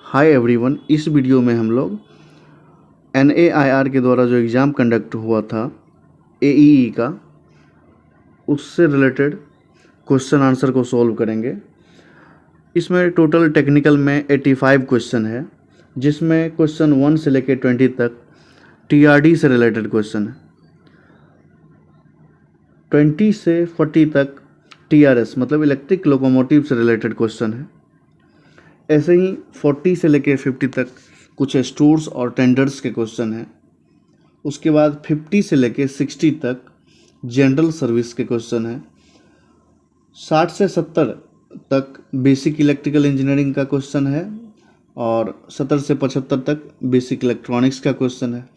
Hi everyone, इस video में हम लोग NAIR के द्वारा जो एग्ज़ाम कंडक्ट हुआ था AEE का, उससे रिलेटेड क्वेश्चन आंसर को सॉल्व करेंगे। इसमें टोटल टेक्निकल में 85 क्वेश्चन है, जिसमें क्वेश्चन 1 से लेकर 20 तक TRD से रिलेटेड क्वेश्चन है। 20 से 40 तक TRS मतलब इलेक्ट्रिक लोकोमोटिव से रिलेटेड क्वेश्चन है। ऐसे ही 40 से लेकर 50 तक कुछ स्टोर्स और टेंडर्स के क्वेश्चन हैं। उसके बाद 50 से लेकर 60 तक जनरल सर्विस के क्वेश्चन हैं। 60 से 70 तक बेसिक इलेक्ट्रिकल इंजीनियरिंग का क्वेश्चन है और 70 से 75 तक बेसिक इलेक्ट्रॉनिक्स का क्वेश्चन है।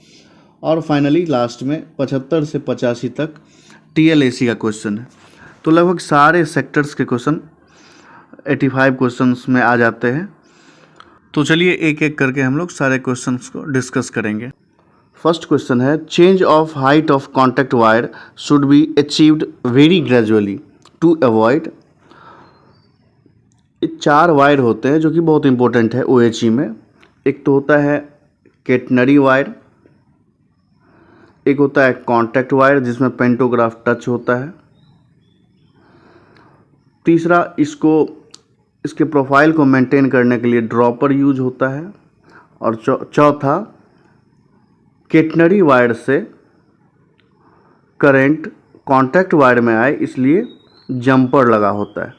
और फाइनली लास्ट में 75 से 85 तक TLAC का क्वेश्चन है। तो लगभग सारे सेक्टर्स के क्वेश्चन 85 क्वेश्चंस में आ जाते हैं। तो चलिए एक एक करके हम लोग सारे क्वेश्चंस को डिस्कस करेंगे। फर्स्ट क्वेश्चन है, change of height of contact wire should be achieved very gradually to avoid. 4 wire होते हैं जो कि बहुत इंपॉर्टेंट है OHE में। एक तो होता है केटनरी वायर, एक होता है कॉन्टैक्ट वायर जिसमें पेंटोग्राफ टच होता है, तीसरा इसके प्रोफाइल को मेंटेन करने के लिए ड्रॉपर यूज होता है, और चौथा केटनरी वायर से करंट कॉन्टैक्ट वायर में आए इसलिए जंपर लगा होता है।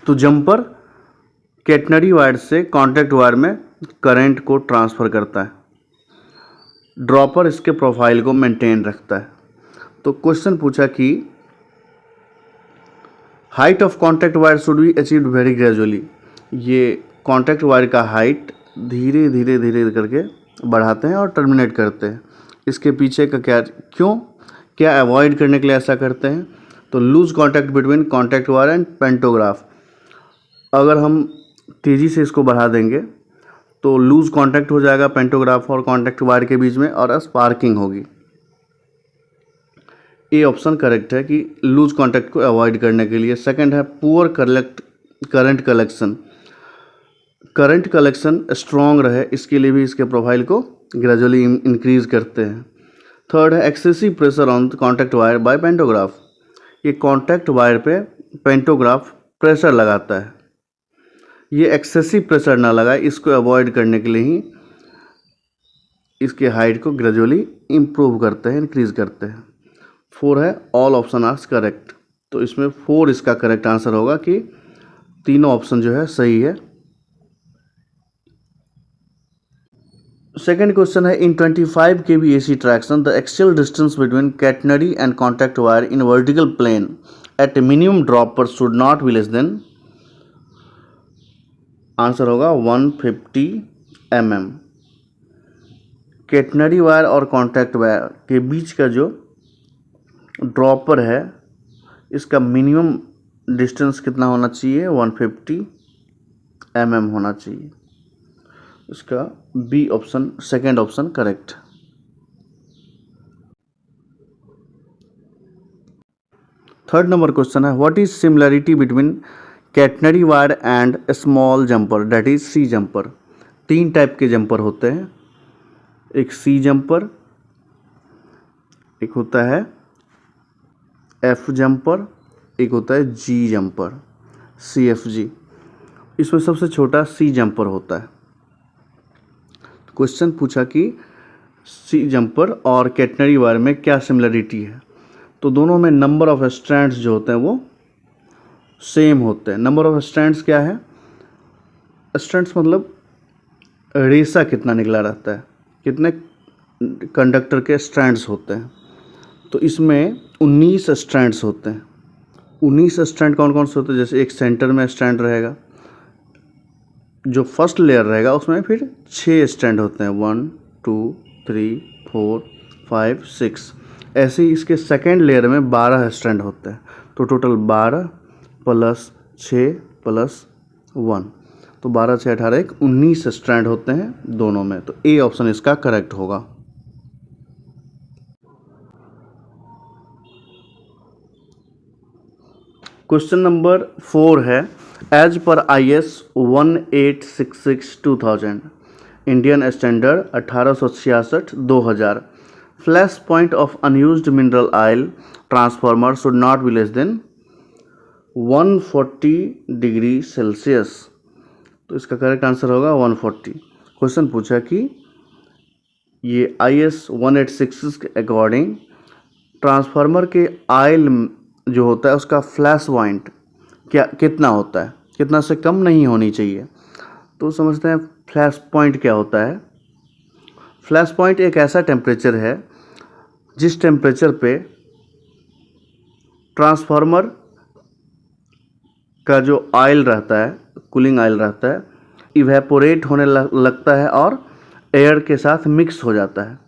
तो जंपर केटनरी वायर से कॉन्टैक्ट वायर में करंट को ट्रांसफ़र करता है, ड्रॉपर इसके प्रोफाइल को मेंटेन रखता है। तो क्वेश्चन पूछा कि height of contact wire should be achieved very gradually. ये कॉन्टैक्ट वायर का हाइट धीरे धीरे करके बढ़ाते हैं और टर्मिनेट करते हैं। इसके पीछे का क्या अवॉइड करने के लिए ऐसा करते हैं? तो loose contact between contact wire and pantograph. अगर हम तेज़ी से इसको बढ़ा देंगे तो लूज कॉन्टैक्ट हो जाएगा पेंटोग्राफ और कॉन्टैक्ट वायर के बीच में और स्पार्किंग होगी। ये ऑप्शन करेक्ट है कि लूज कॉन्टैक्ट को अवॉइड करने के लिए। सेकंड है poor current collection. Current collection strong रहे इसके लिए भी इसके प्रोफाइल को ग्रेजुअली इंक्रीज करते हैं। थर्ड है excessive pressure on contact wire by pantograph. ये कॉन्टैक्ट वायर पे पेंटोग्राफ प्रेशर लगाता है, ये एक्सेसिव प्रेशर ना लगाए, इसको अवॉइड करने के लिए ही इसके हाइट को ग्रेजुअली इम्प्रूव करते हैं, इंक्रीज करते हैं। 4 है ऑल ऑप्शन आर करेक्ट। तो इसमें 4 इसका करेक्ट आंसर होगा कि तीनों ऑप्शन जो है सही है। सेकेंड क्वेश्चन है, in 25 kV AC traction the actual distance between catenary and contact wire in vertical plane at minimum dropper should not be less than. Answer होगा 150 mm। कैटनरी वायर और कॉन्टैक्ट वायर के बीच का जो dropper है इसका minimum distance कितना होना चाहिए? 150 mm होना चाहिए। इसका b option, second option correct. Third number question है, what is similarity between catenary wire and small jumper that is c jumper. 3 type के जंपर होते हैं, एक सी जंपर, एक होता है एफ जंपर, एक होता है जी जंपर, CFG। इसमें सबसे छोटा सी जंपर होता है। क्वेश्चन पूछा कि सी जंपर और कैटनरी वायर में क्या सिमिलरिटी है। तो दोनों में नंबर ऑफ स्ट्रैंड्स जो होते हैं वो सेम होते हैं। नंबर ऑफ स्ट्रैंड्स क्या है? स्ट्रैंड्स मतलब रेशा कितना निकला रहता है, कितने कंडक्टर के स्ट्रैंड्स होते हैं। तो इसमें 19 स्ट्रैंड्स होते हैं। 19 स्ट्रैंड कौन कौन से होते हैं? जैसे एक सेंटर में स्ट्रैंड रहेगा, जो फर्स्ट लेयर रहेगा उसमें फिर 6 स्टैंड होते हैं, 1 2 3 4 5 6। ऐसे ही इसके सेकेंड लेयर में 12 स्टैंड होते हैं। तो टोटल 12 + 6 + 1, तो 12 6 18 एक 19 स्टैंड होते हैं दोनों में। तो ए ऑप्शन इसका करेक्ट होगा। क्वेश्चन नंबर 4 है, as per IS 1866/2000 Indian standard 1866/2000 flash point of unused mineral oil transformer should not be less than 140 degree Celsius. तो इसका करेक्ट आंसर होगा 140। क्वेश्चन पूछा कि ये IS 1866 के अकॉर्डिंग ट्रांसफार्मर के ऑयल जो होता है उसका फ्लैश पॉइंट कितना होता है, कितना से कम नहीं होनी चाहिए। तो समझते हैं फ्लैश पॉइंट क्या होता है। फ्लैश पॉइंट एक ऐसा टेम्परेचर है जिस टेम्परेचर पे ट्रांसफार्मर का जो ऑयल रहता है, कूलिंग ऑयल रहता है, इवेपोरेट होने लगता है और एयर के साथ मिक्स हो जाता है।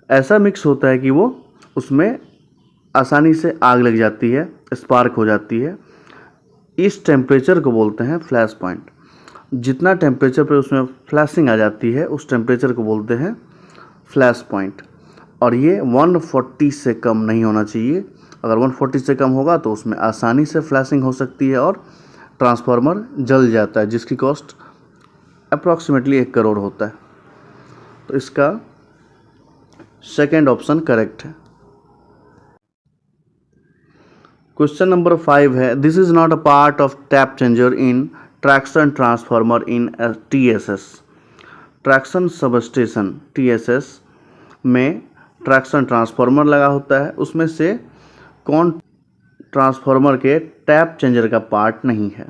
ऐसा मिक्स होता है कि वो उसमें आसानी से आग लग जाती है, स्पार्क हो जाती है। इस टेम्परेचर को बोलते हैं फ्लैश पॉइंट। जितना टेम्परेचर पे उसमें फ्लैशिंग आ जाती है उस टेम्परेचर को बोलते हैं फ्लैश पॉइंट। और ये 140 से कम नहीं होना चाहिए। अगर 140 से कम होगा तो उसमें आसानी से फ्लैशिंग हो सकती है और ट्रांसफार्मर जल जाता है, जिसकी कॉस्ट अप्रॉक्सीमेटली 1 करोड़ होता है। तो इसका सेकेंड ऑप्शन करेक्ट है। क्वेश्चन नंबर 5 है, this is not a part of tap changer in traction transformer in TSS। Traction substation TSS में ट्रैक्शन ट्रांसफार्मर लगा होता है, उसमें से कौन ट्रांसफार्मर के टैप चेंजर का पार्ट नहीं है।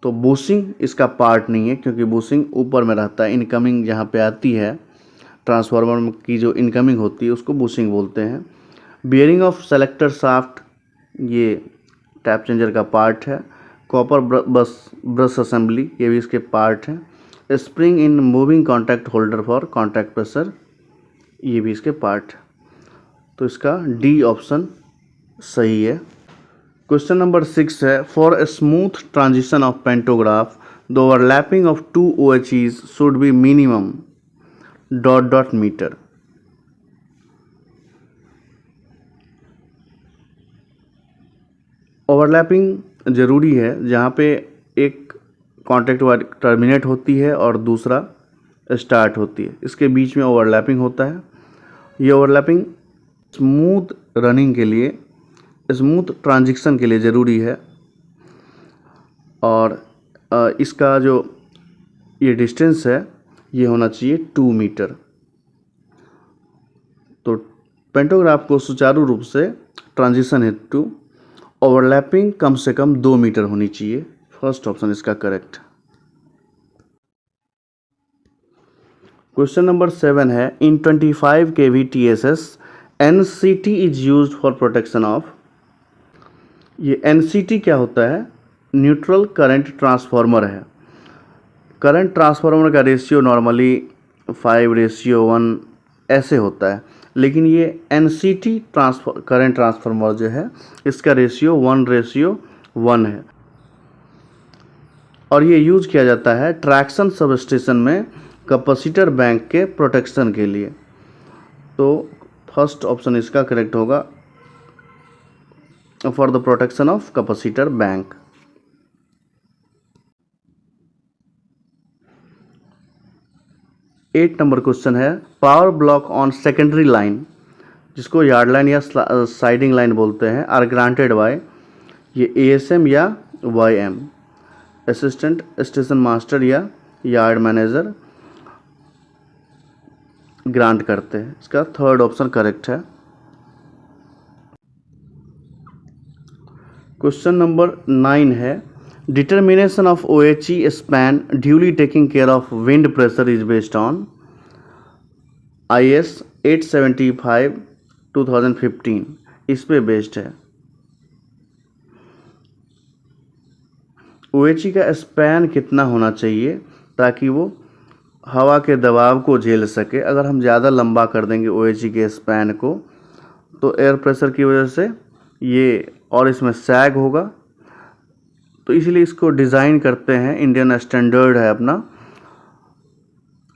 तो बूसिंग इसका पार्ट नहीं है, क्योंकि बूसिंग ऊपर में रहता है। इनकमिंग जहाँ पे आती है ट्रांसफार्मर की, जो इनकमिंग होती है उसको बूसिंग बोलते हैं। बियरिंग ऑफ सेलेक्टर शाफ्ट ये टैप चेंजर का पार्ट है। कॉपर ब्रश असेंबली ये भी इसके पार्ट है। Spring in moving contact holder for contact pressure ये भी इसके पार्ट है। तो इसका डी ऑप्शन सही है। क्वेश्चन नंबर 6 है, for a smooth transition of pantograph the overlapping of 2 OHEs should be minimum ... metre. Overlapping ज़रूरी है जहाँ पे एक कॉन्टैक्ट वायर टर्मिनेट होती है और दूसरा स्टार्ट होती है, इसके बीच में ओवरलैपिंग होता है। ये ओवरलैपिंग स्मूथ रनिंग के लिए, स्मूथ ट्रांजिशन के लिए ज़रूरी है। और इसका जो ये डिस्टेंस है ये होना चाहिए 2 मीटर। तो पेंटोग्राफ को सुचारू रूप से ट्रांजिशन हेतु ओवरलैपिंग कम से कम 2 मीटर होनी चाहिए। फर्स्ट ऑप्शन इसका करेक्ट। क्वेश्चन नंबर 7 है, in 25 kV TSS NCT is used for protection of. ये NCT क्या होता है? न्यूट्रल करंट ट्रांसफार्मर है। करंट ट्रांसफार्मर का रेशियो नॉर्मली 5:1 ऐसे होता है, लेकिन ये NCT करंट ट्रांसफार्मर जो है इसका रेशियो 1:1 है। और ये यूज किया जाता है ट्रैक्शन सबस्टेशन में कैपेसिटर बैंक के प्रोटेक्शन के लिए। तो फर्स्ट ऑप्शन इसका करेक्ट होगा, for the protection of capacitor bank. Eight number question है, power block on secondary line जिसको यार्ड लाइन या साइडिंग लाइन बोलते हैं आर ग्रांटेड बाय ये ASM या YM, असिस्टेंट स्टेशन मास्टर या यार्ड मैनेजर ग्रांट करते हैं। इसका थर्ड ऑप्शन करेक्ट है। क्वेश्चन नंबर 9 है, determination of OHE span duly taking care of wind pressure is based on IS 875/2015 इस पे बेस्ड है। OHE का स्पैन कितना होना चाहिए ताकि वो हवा के दबाव को झेल सके। अगर हम ज़्यादा लंबा कर देंगे OHE के स्पैन को तो एयर प्रेशर की वजह से ये और इसमें सैग होगा। तो इसलिए इसको डिज़ाइन करते हैं, इंडियन स्टैंडर्ड है अपना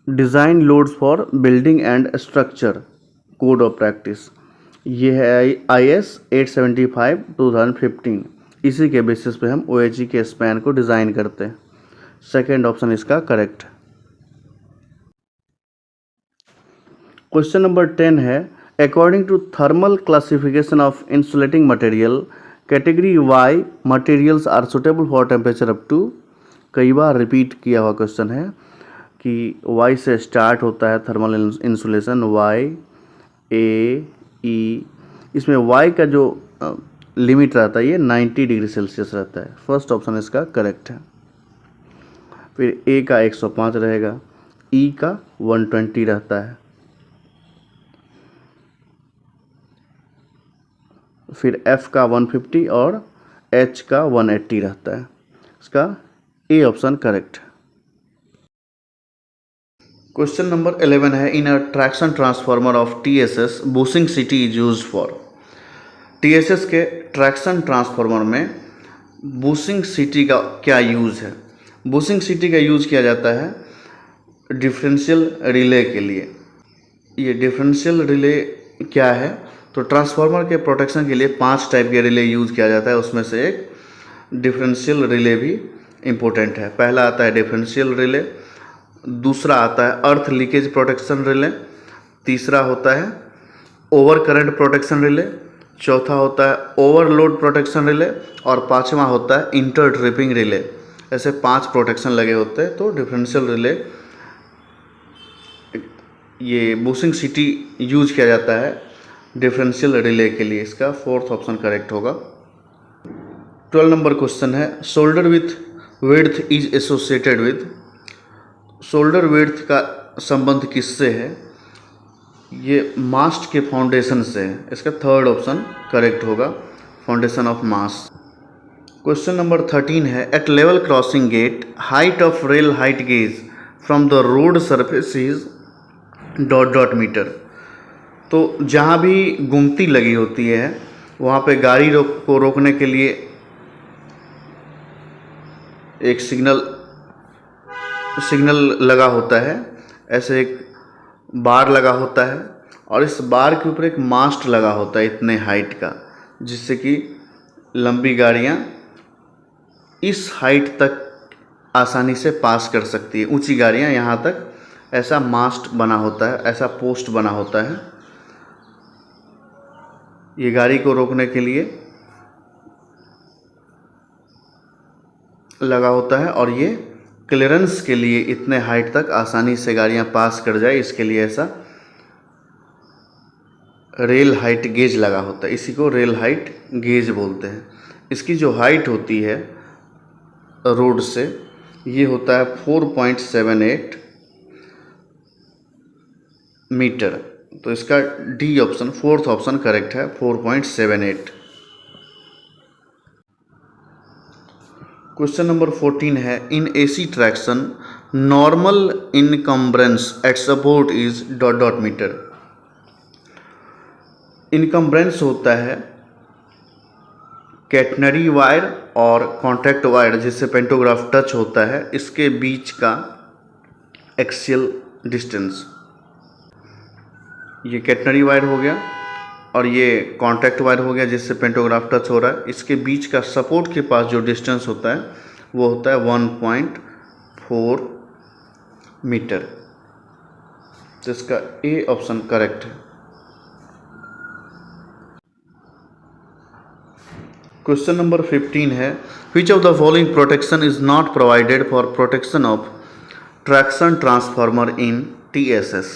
design loads for building and structure code of practice, ये है IS 875/2015। इसी के बेसिस पे हम OHE के स्पैन को डिज़ाइन करते हैं। सेकेंड ऑप्शन इसका करेक्ट है। क्वेश्चन नंबर 10 है, according to thermal classification of insulating material category Y materials are suitable for temperature up to, कई बार रिपीट किया हुआ क्वेश्चन है कि वाई से स्टार्ट होता है थर्मल इंसुलेशन, वाई ए ई, इसमें वाई का जो लिमिट रहता है ये 90 डिग्री सेल्सियस रहता है। फर्स्ट ऑप्शन इसका करेक्ट है। फिर ए का 105 रहेगा, ई का 120 रहता है, फिर एफ का 150 और एच का 180 रहता है। इसका ए ऑप्शन करेक्ट है। क्वेश्चन नंबर 11 है, in a traction transformer of TSS bushing CT is use for. TSS के ट्रैक्शन ट्रांसफार्मर में बूसिंग सिटी का क्या यूज़ है? बूसिंग सिटी का यूज़ किया जाता है डिफरेंशियल रिले के लिए। ये डिफरेंशियल रिले क्या है? तो ट्रांसफार्मर के प्रोटेक्शन के लिए 5 टाइप के रिले यूज़ किया जाता है, उसमें से एक डिफरेंशियल रिले भी इम्पोर्टेंट है। पहला आता है डिफरेंशियल रिले, दूसरा आता है अर्थ लीकेज प्रोटेक्शन रिले, तीसरा होता है ओवर करंट प्रोटेक्शन रिले, चौथा होता है ओवरलोड प्रोटेक्शन रिले और पांचवा होता है इंटर ट्रिपिंग रिले। ऐसे 5 प्रोटेक्शन लगे होते हैं। तो डिफरेंशियल रिले ये बूसिंग सिटी यूज किया जाता है डिफरेंशियल रिले के लिए। इसका फोर्थ ऑप्शन करेक्ट होगा। 12 नंबर क्वेश्चन है, shoulder with width is associated with. Shoulder width का संबंध किससे है? ये मास्ट के फाउंडेशन से है। इसका थर्ड ऑप्शन करेक्ट होगा, foundation of mast. Question number 13 है, at level crossing gate height of rail height gauge from the road surface is ... metre. तो जहाँ भी गुमती लगी होती है वहाँ पे गाड़ी को रोकने के लिए एक सिग्नल लगा होता है। ऐसे एक बार लगा होता है और इस बार के ऊपर एक मास्ट लगा होता है इतने हाइट का, जिससे कि लंबी गाड़ियाँ इस हाइट तक आसानी से पास कर सकती है। ऊंची गाड़ियाँ यहाँ तक ऐसा मास्ट बना होता है, ऐसा पोस्ट बना होता है। ये गाड़ी को रोकने के लिए लगा होता है और ये क्लियरेंस के लिए इतने हाइट तक आसानी से गाड़ियाँ पास कर जाए, इसके लिए ऐसा रेल हाइट गेज लगा होता है। इसी को रेल हाइट गेज बोलते हैं। इसकी जो हाइट होती है रोड से ये होता है 4.78 मीटर। तो इसका d option fourth option correct है, 4.78। क्वेश्चन नंबर 14 है, in AC traction normal encumbrance at support is ... metre. Encumbrance होता है कैटनरी वायर और कॉन्टैक्ट वायर जिससे पेंटोग्राफ टच होता है, इसके बीच का एक्सियल डिस्टेंस। ये कैटनरी वायर हो गया और ये कॉन्टैक्ट वायर हो गया जिससे पेंटोग्राफ टच हो रहा है। इसके बीच का सपोर्ट के पास जो डिस्टेंस होता है वो होता है 1.4 मीटर। तो इसका ए ऑप्शन करेक्ट है। क्वेश्चन नंबर 15 है, which of the following protection is not provided for protection of traction transformer in TSS।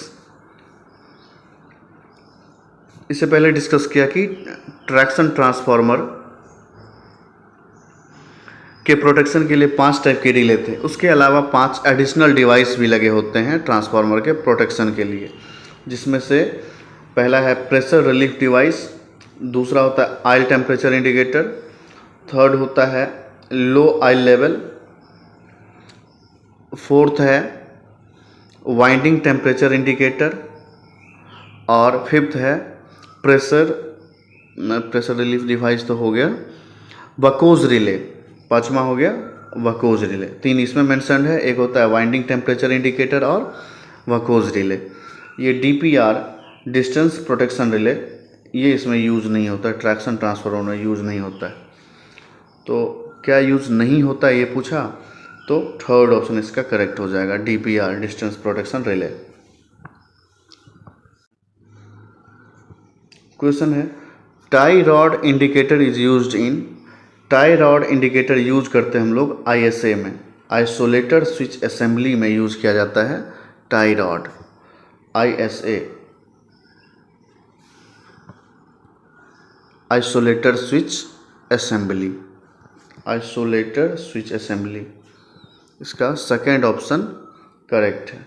इससे पहले डिस्कस किया कि ट्रैक्शन ट्रांसफार्मर के प्रोटेक्शन के लिए 5 टाइप के रिले थे। उसके अलावा 5 एडिशनल डिवाइस भी लगे होते हैं ट्रांसफार्मर के प्रोटेक्शन के लिए, जिसमें से पहला है प्रेशर रिलीफ डिवाइस, दूसरा होता है ऑयल टेम्परेचर इंडिकेटर, थर्ड होता है लो ऑयल लेवल, फोर्थ है वाइंडिंग टेम्परेचर इंडिकेटर और फिफ्थ है प्रेशर रिलीफ डिवाइस तो हो गया, वकोज रिले, पांचवा हो गया वकोज रिले। 3 इसमें मेंशन है, एक होता है वाइंडिंग टेम्परेचर इंडिकेटर और वकोज रिले। ये DPR डिस्टेंस प्रोटेक्शन रिले ये इसमें यूज़ नहीं होता है, ट्रैक्शन ट्रांसफार्मर में यूज़ नहीं होता है। तो क्या यूज़ नहीं होता ये पूछा, तो थर्ड ऑप्शन इसका करेक्ट हो जाएगा, DPR distance protection relay. Question है tie rod indicator is used in, tie rod indicator use करते हैं हम लोग ISA में, आइसोलेटर स्विच असेंबली में यूज किया जाता है tie rod, ISA isolator switch assembly, isolator switch assembly, इसका सेकेंड ऑप्शन करेक्ट है।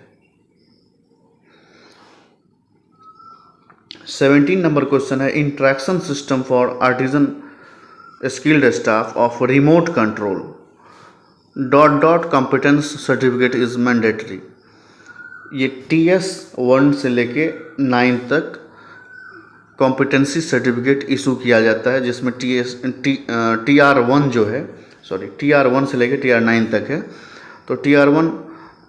17 नंबर क्वेश्चन है in traction system for artisan skilled staff of remote control dot dot competence certificate is mandatory. ये TS1 से लेके 9 तक competency certificate issue किया जाता है, जिसमें TR1 जो है, सॉरी TR1 से लेके TR9 तक है। तो TR1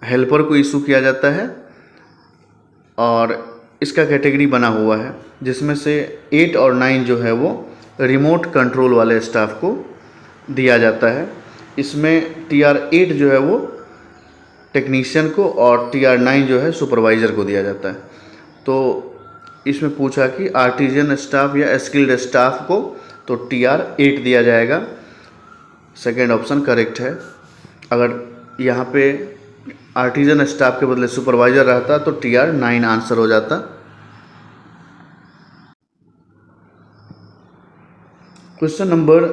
हेल्पर को इशू किया जाता है और इसका कैटेगरी बना हुआ है, जिसमें से 8 और 9 जो है वो रिमोट कंट्रोल वाले स्टाफ को दिया जाता है। इसमें TR8 जो है वो टेक्नीशियन को और TR9 जो है सुपरवाइज़र को दिया जाता है। तो इसमें पूछा कि आर्टिजन स्टाफ या स्किल्ड स्टाफ को, तो TR8 दिया जाएगा, सेकेंड ऑप्शन करेक्ट है। अगर यहाँ पे आर्टिजन स्टाफ के बदले सुपरवाइज़र रहता तो TR9 आंसर हो जाता। क्वेश्चन नंबर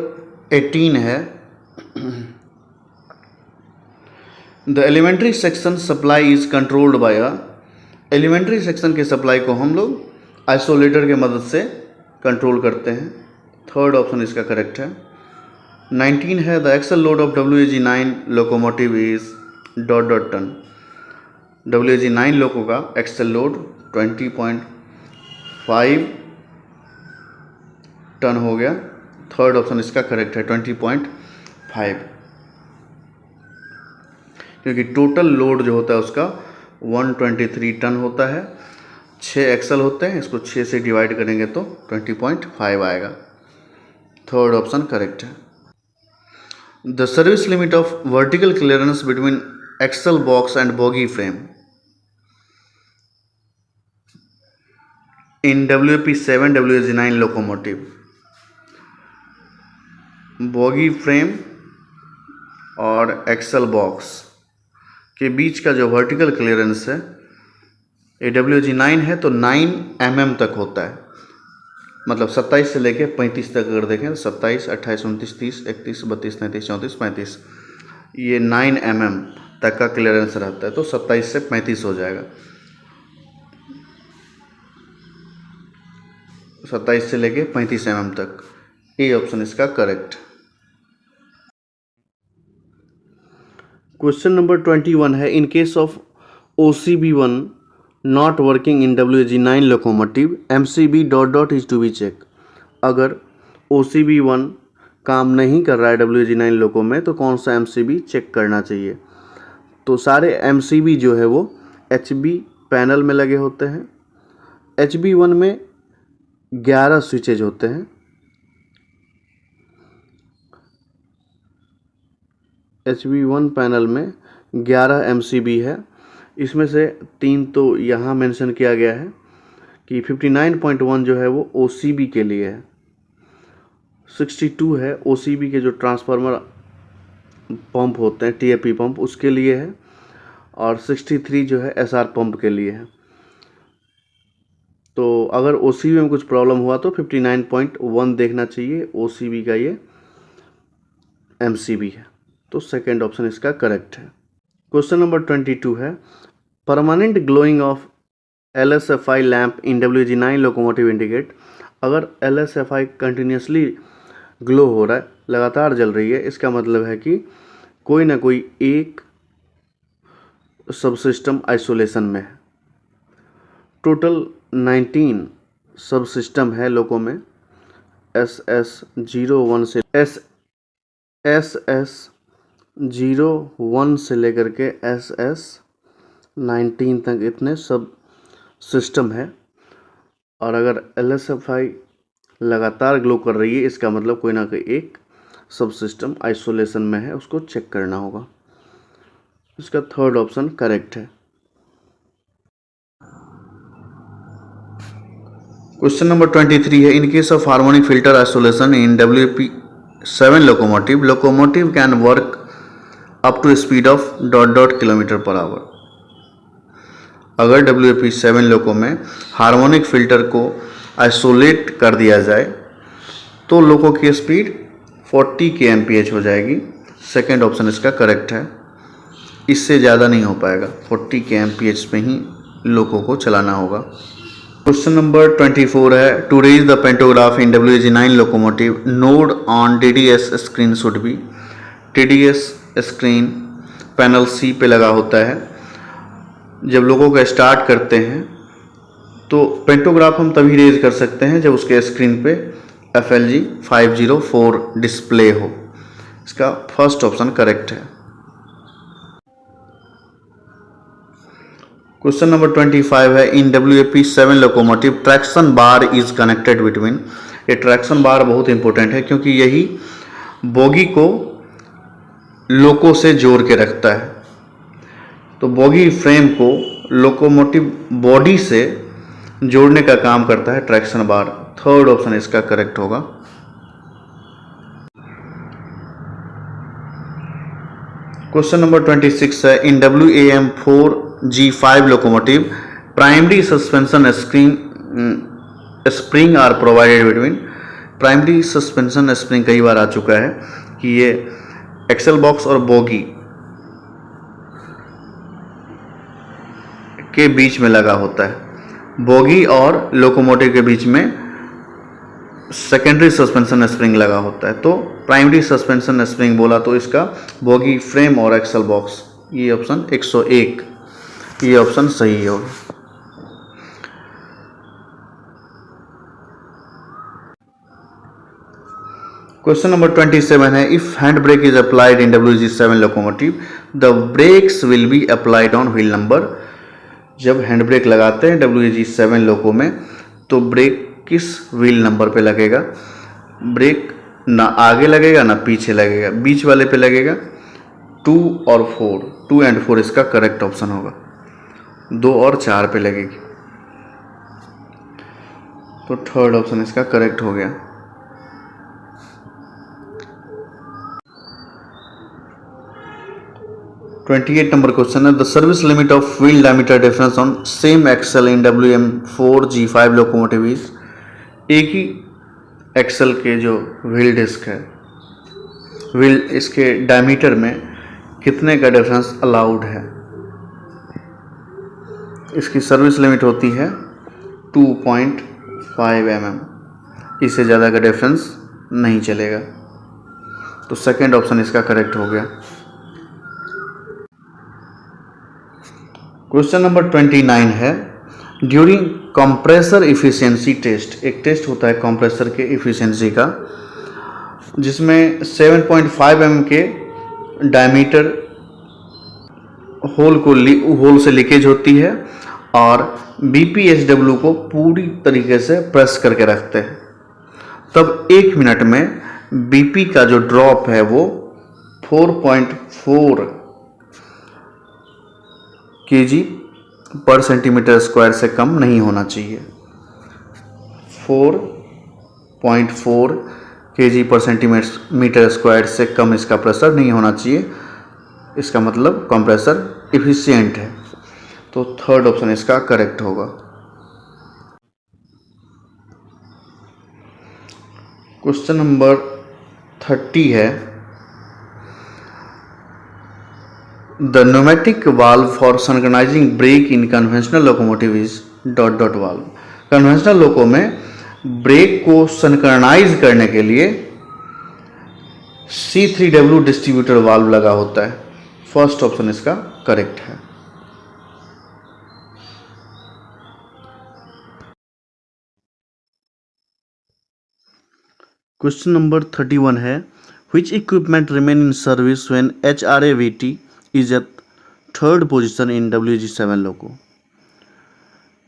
18 है the elementary section supply is controlled by a, elementary section के सप्लाई को हम लोग आइसोलेटर के मदद से कंट्रोल करते हैं, थर्ड ऑप्शन इसका करेक्ट है। 19 है the axle load of WAG9 locomotive is dot dot ton, WAG9 loco का एक्सल लोड 20.5 टन हो गया, थर्ड ऑप्शन इसका करेक्ट है 20.5, क्योंकि टोटल लोड जो होता है उसका 123 टन होता है, 6 एक्सल होते हैं, इसको 6 से डिवाइड करेंगे तो 20.5 आएगा, थर्ड ऑप्शन करेक्ट है। The service limit of vertical clearance between axle box and bogie frame in WP7 WAG9 locomotive, bogie frame और एक्सल बॉक्स के बीच का जो वर्टिकल क्लियरेंस है, ये WAG9 है तो 9 mm तक होता है, मतलब 27 से लेके 35 तक अगर देखें तो 27, 28, 29, 30, 31, 32, 33, 34, 35, ये 9 mm तक का क्लियरेंस रहता है, तो 27 से 35 हो जाएगा, 27 से लेके 35 mm तक, ए ऑप्शन इसका करेक्ट। क्वेश्चन नंबर 21 है in case of OCB1 not working in WAG9 locomotive MCB dot dot is to be check. अगर OCB1 काम नहीं कर रहा है WAG9 लोको में तो कौन सा MCB चेक करना चाहिए। तो सारे MCB जो है वो HB पैनल में लगे होते हैं। HB1 में 11 स्विचेज होते हैं, HB1 पैनल में 11 MCB है, इसमें से 3 तो यहाँ मेंशन किया गया है कि 59.1 जो है वो OCB के लिए है, 62 है OCB के जो ट्रांसफार्मर पंप होते हैं TAP पंप उसके लिए है, और 63 जो है SR पंप के लिए है। तो अगर OCB में कुछ प्रॉब्लम हुआ तो 59.1 देखना चाहिए, OCB का ये MCB है, तो सेकेंड ऑप्शन इसका करेक्ट है। क्वेश्चन नंबर 22 है permanent glowing of LSFI lamp in WAG9 locomotive indicate. अगर LSFI कंटिन्यूसली ग्लो हो रहा है, लगातार जल रही है, इसका मतलब है कि कोई ना कोई एक सब सिस्टम आइसोलेशन में है। टोटल 19 सब सिस्टम है लोको में, SS01 से SS01 से लेकर के SS19 तक इतने सब सिस्टम है। और अगर LSFI लगातार ग्लो कर रही है, इसका मतलब कोई ना कोई एक सब सिस्टम आइसोलेशन में है, उसको चेक करना होगा। इसका थर्ड ऑप्शन करेक्ट है। क्वेश्चन नंबर 23 है, in case of harmonic filter isolation in WP7 locomotive can work up to speed of ... kilometre per hour. अगर WP7 लोको में हार्मोनिक फिल्टर को आइसोलेट कर दिया जाए तो लोको की स्पीड 40 kmph हो जाएगी। सेकेंड ऑप्शन इसका करेक्ट है, इससे ज़्यादा नहीं हो पाएगा, 40 kmph पे ही लोको को चलाना होगा। क्वेश्चन नंबर 24 है, to reach the pantograph in WG9 locomotive node on TDS screen should be. TDS screen panel C पे लगा होता है। जब लोगों का स्टार्ट करते हैं तो पेंटोग्राफ हम तभी रेज कर सकते हैं जब उसके स्क्रीन पे FLG 504 डिस्प्ले हो। इसका फर्स्ट ऑप्शन करेक्ट है। क्वेश्चन नंबर 25 है, इन WP7 locomotive traction bar is connected between. ये ट्रैक्शन बार बहुत इंपॉर्टेंट है क्योंकि यही बोगी को लोको से जोड़ के रखता है। तो बोगी फ्रेम को लोकोमोटिव बॉडी से जोड़ने का काम करता है ट्रैक्शन बार। थर्ड ऑप्शन इसका करेक्ट होगा। क्वेश्चन नंबर 26 है, in WAM4G5 locomotive primary suspension spring are provided between. Primary suspension spring कई बार आ चुका है कि ये एक्सल बॉक्स और बोगी के बीच में लगा होता है। बोगी और लोकोमोटिव के बीच में सेकेंडरी सस्पेंशन स्प्रिंग लगा होता है। तो प्राइमरी सस्पेंशन स्प्रिंग बोला तो इसका बोगी फ्रेम और एक्सल बॉक्स, ये ऑप्शन 101, ये ऑप्शन सही होगा। क्वेश्चन नंबर 27 है, if hand brake is applied in WG7 locomotive the brakes will be applied on wheel number. जब हैंड ब्रेक लगाते हैं WG7 लोको में तो ब्रेक किस व्हील नंबर पे लगेगा? ब्रेक ना आगे लगेगा ना पीछे लगेगा, बीच वाले पे लगेगा। 2 और 4, 2 एंड 4 इसका करेक्ट ऑप्शन होगा। 2 और 4 पे लगेगी, तो थर्ड ऑप्शन इसका करेक्ट हो गया। ट्वेंटी 28 नंबर क्वेश्चन है, the service limit of wheel diameter difference on same axle in WM4G5 locomotive is. एक ही एक्सल के जो व्हील डिस्क है, व्हील इसके डायमीटर में कितने का डिफरेंस अलाउड है? इसकी सर्विस लिमिट होती है 2.5 mm, इससे ज़्यादा का डिफरेंस नहीं चलेगा। तो सेकेंड ऑप्शन इसका करेक्ट हो गया। क्वेश्चन नंबर 29 है, ड्यूरिंग कंप्रेसर इफिशिएंसी टेस्ट। एक टेस्ट होता है कंप्रेसर के इफिशिएंसी का जिसमें 7.5 mm के डायमीटर होल से लीकेज होती है और BPSW को पूरी तरीके से प्रेस करके रखते हैं। तब 1 मिनट में BP का जो ड्रॉप है वो 4.4 kg पर सेंटीमीटर स्क्वायर से कम नहीं होना चाहिए। 4.4 kg पर सेंटीमीटर स्क्वायर से कम इसका प्रेशर नहीं होना चाहिए। इसका मतलब कंप्रेसर इफिशिएंट है। तो थर्ड ऑप्शन इसका करेक्ट होगा। क्वेश्चन नंबर 30 है, the pneumatic valve for synchronising brake in conventional locomotive is ... valve. Conventional loco में ब्रेक को सिंक्रोनाइज करने के लिए C3W डिस्ट्रीब्यूटर वाल्व लगा होता है। फर्स्ट ऑप्शन इसका करेक्ट है। क्वेश्चन नंबर 31 है, which equipment remain in service when HRAVT is at third position in WG7 लोको।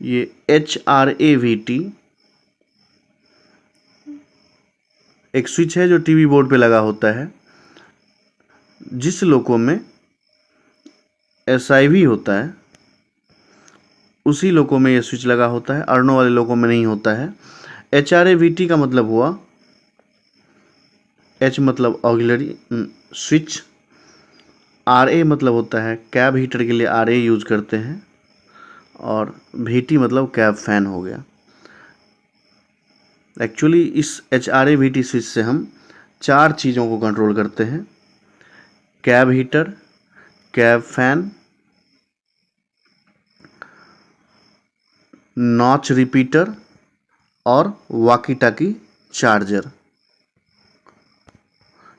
ये HRAVT एक स्विच है जो टीवी बोर्ड पे लगा होता है। जिस लोको में SIV होता है उसी लोको में ये स्विच लगा होता है, अर्नो वाले लोको में नहीं होता है। HRAVT का मतलब हुआ, H मतलब ऑक्सिलरी स्विच, RA मतलब होता है कैब हीटर के लिए RA यूज करते हैं, और VT मतलब कैब फैन हो गया। एक्चुअली इस HRAVT स्विच से हम 4 चीज़ों को कंट्रोल करते हैं: cab heater, cab fan, notch repeater और वॉकी टॉकी चार्जर।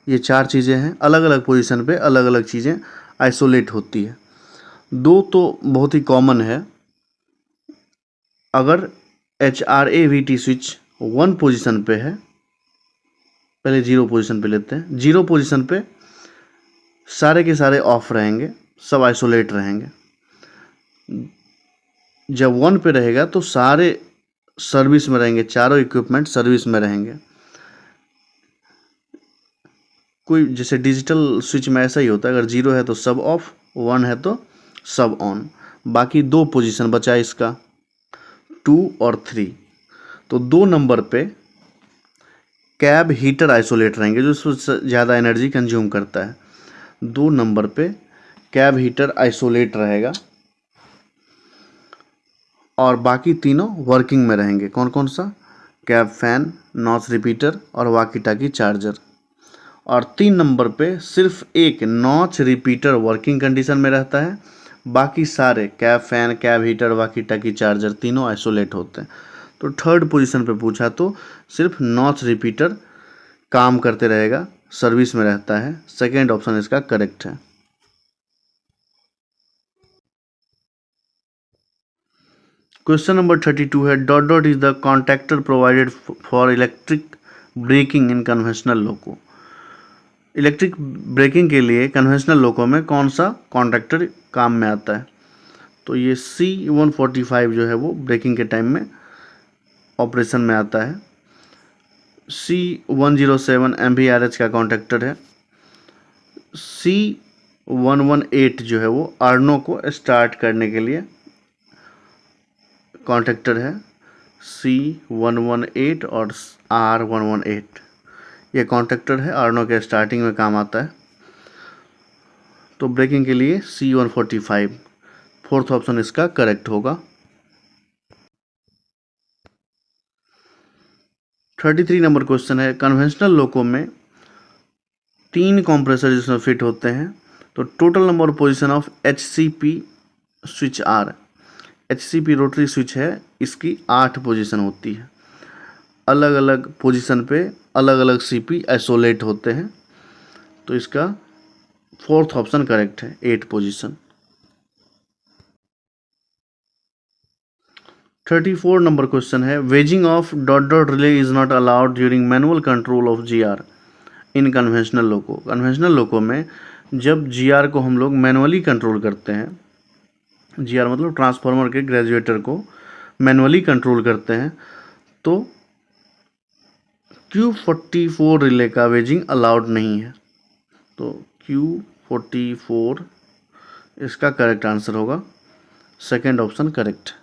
ये 4 चीज़ें हैं, अलग अलग पोजीशन पे अलग अलग चीज़ें आइसोलेट होती है। 2 तो बहुत ही कॉमन है। अगर HRAVT स्विच 1 पोजीशन पे है, पहले 0 पोजीशन पे लेते हैं। 0 पोजीशन पे सारे के सारे ऑफ रहेंगे, सब आइसोलेट रहेंगे। जब 1 पे रहेगा तो सारे सर्विस में रहेंगे, चारों इक्विपमेंट सर्विस में रहेंगे। कोई जैसे डिजिटल स्विच में ऐसा ही होता है, अगर 0 है तो सब ऑफ, 1 है तो सब ऑन। बाकी 2 पोजीशन बचा इसका, 2 और 3। तो 2 नंबर पे कैब हीटर आइसोलेट रहेंगे, जो सबसे ज़्यादा एनर्जी कंज्यूम करता है। 2 नंबर पे कैब हीटर आइसोलेट रहेगा और बाकी तीनों वर्किंग में रहेंगे। कौन कौन सा? कैब फैन, नॉच रिपीटर और वॉकी टॉकी चार्जर। और 3 नंबर पे सिर्फ एक नॉच रिपीटर वर्किंग कंडीशन में रहता है, बाकी सारे cab fan, cab heater, walkie talkie charger तीनों आइसोलेट होते हैं। तो 3rd पोजीशन पे पूछा तो सिर्फ नॉच रिपीटर काम करते रहेगा, सर्विस में रहता है। 2nd ऑप्शन इसका करेक्ट है। क्वेश्चन नंबर 32 है, dot dot is the contactor provided for electric braking in conventional loco. Electric braking के लिए कन्वेंशनल लोको में कौन सा कॉन्टैक्टर काम में आता है? तो ये C145 जो है वो ब्रेकिंग के टाइम में ऑपरेशन में आता है। C107 MVRH का कॉन्टैक्टर है। C118 जो है वो आर्नो को स्टार्ट करने के लिए कॉन्टैक्टर है। C118 और R118 ये कॉन्टैक्टर है, आर्नो के स्टार्टिंग में काम आता है। तो ब्रेकिंग के लिए C145 4th ऑप्शन इसका करेक्ट होगा। 33 नंबर क्वेश्चन है, कन्वेंशनल लोको में 3 कंप्रेसर जिसमें फिट होते हैं, तो total number position of HCP switch are. HCP rotary switch है, इसकी 8 पोजीशन होती है। अलग अलग पोजीशन पे अलग अलग CP आइसोलेट होते हैं, तो इसका 4th ऑप्शन करेक्ट है, 8 पोजीशन। 34 नंबर क्वेश्चन है, wedging of dot dot relay is not allowed during manual control of GR in conventional loco. Conventional loco में जब GR को हम लोग मैनुअली कंट्रोल करते हैं, GR मतलब ट्रांसफार्मर के ग्रेजुएटर को मैनुअली कंट्रोल करते हैं, तो Q44 रिले का वेजिंग अलाउड नहीं है। तो Q44 इसका करेक्ट आंसर होगा, 2nd option correct.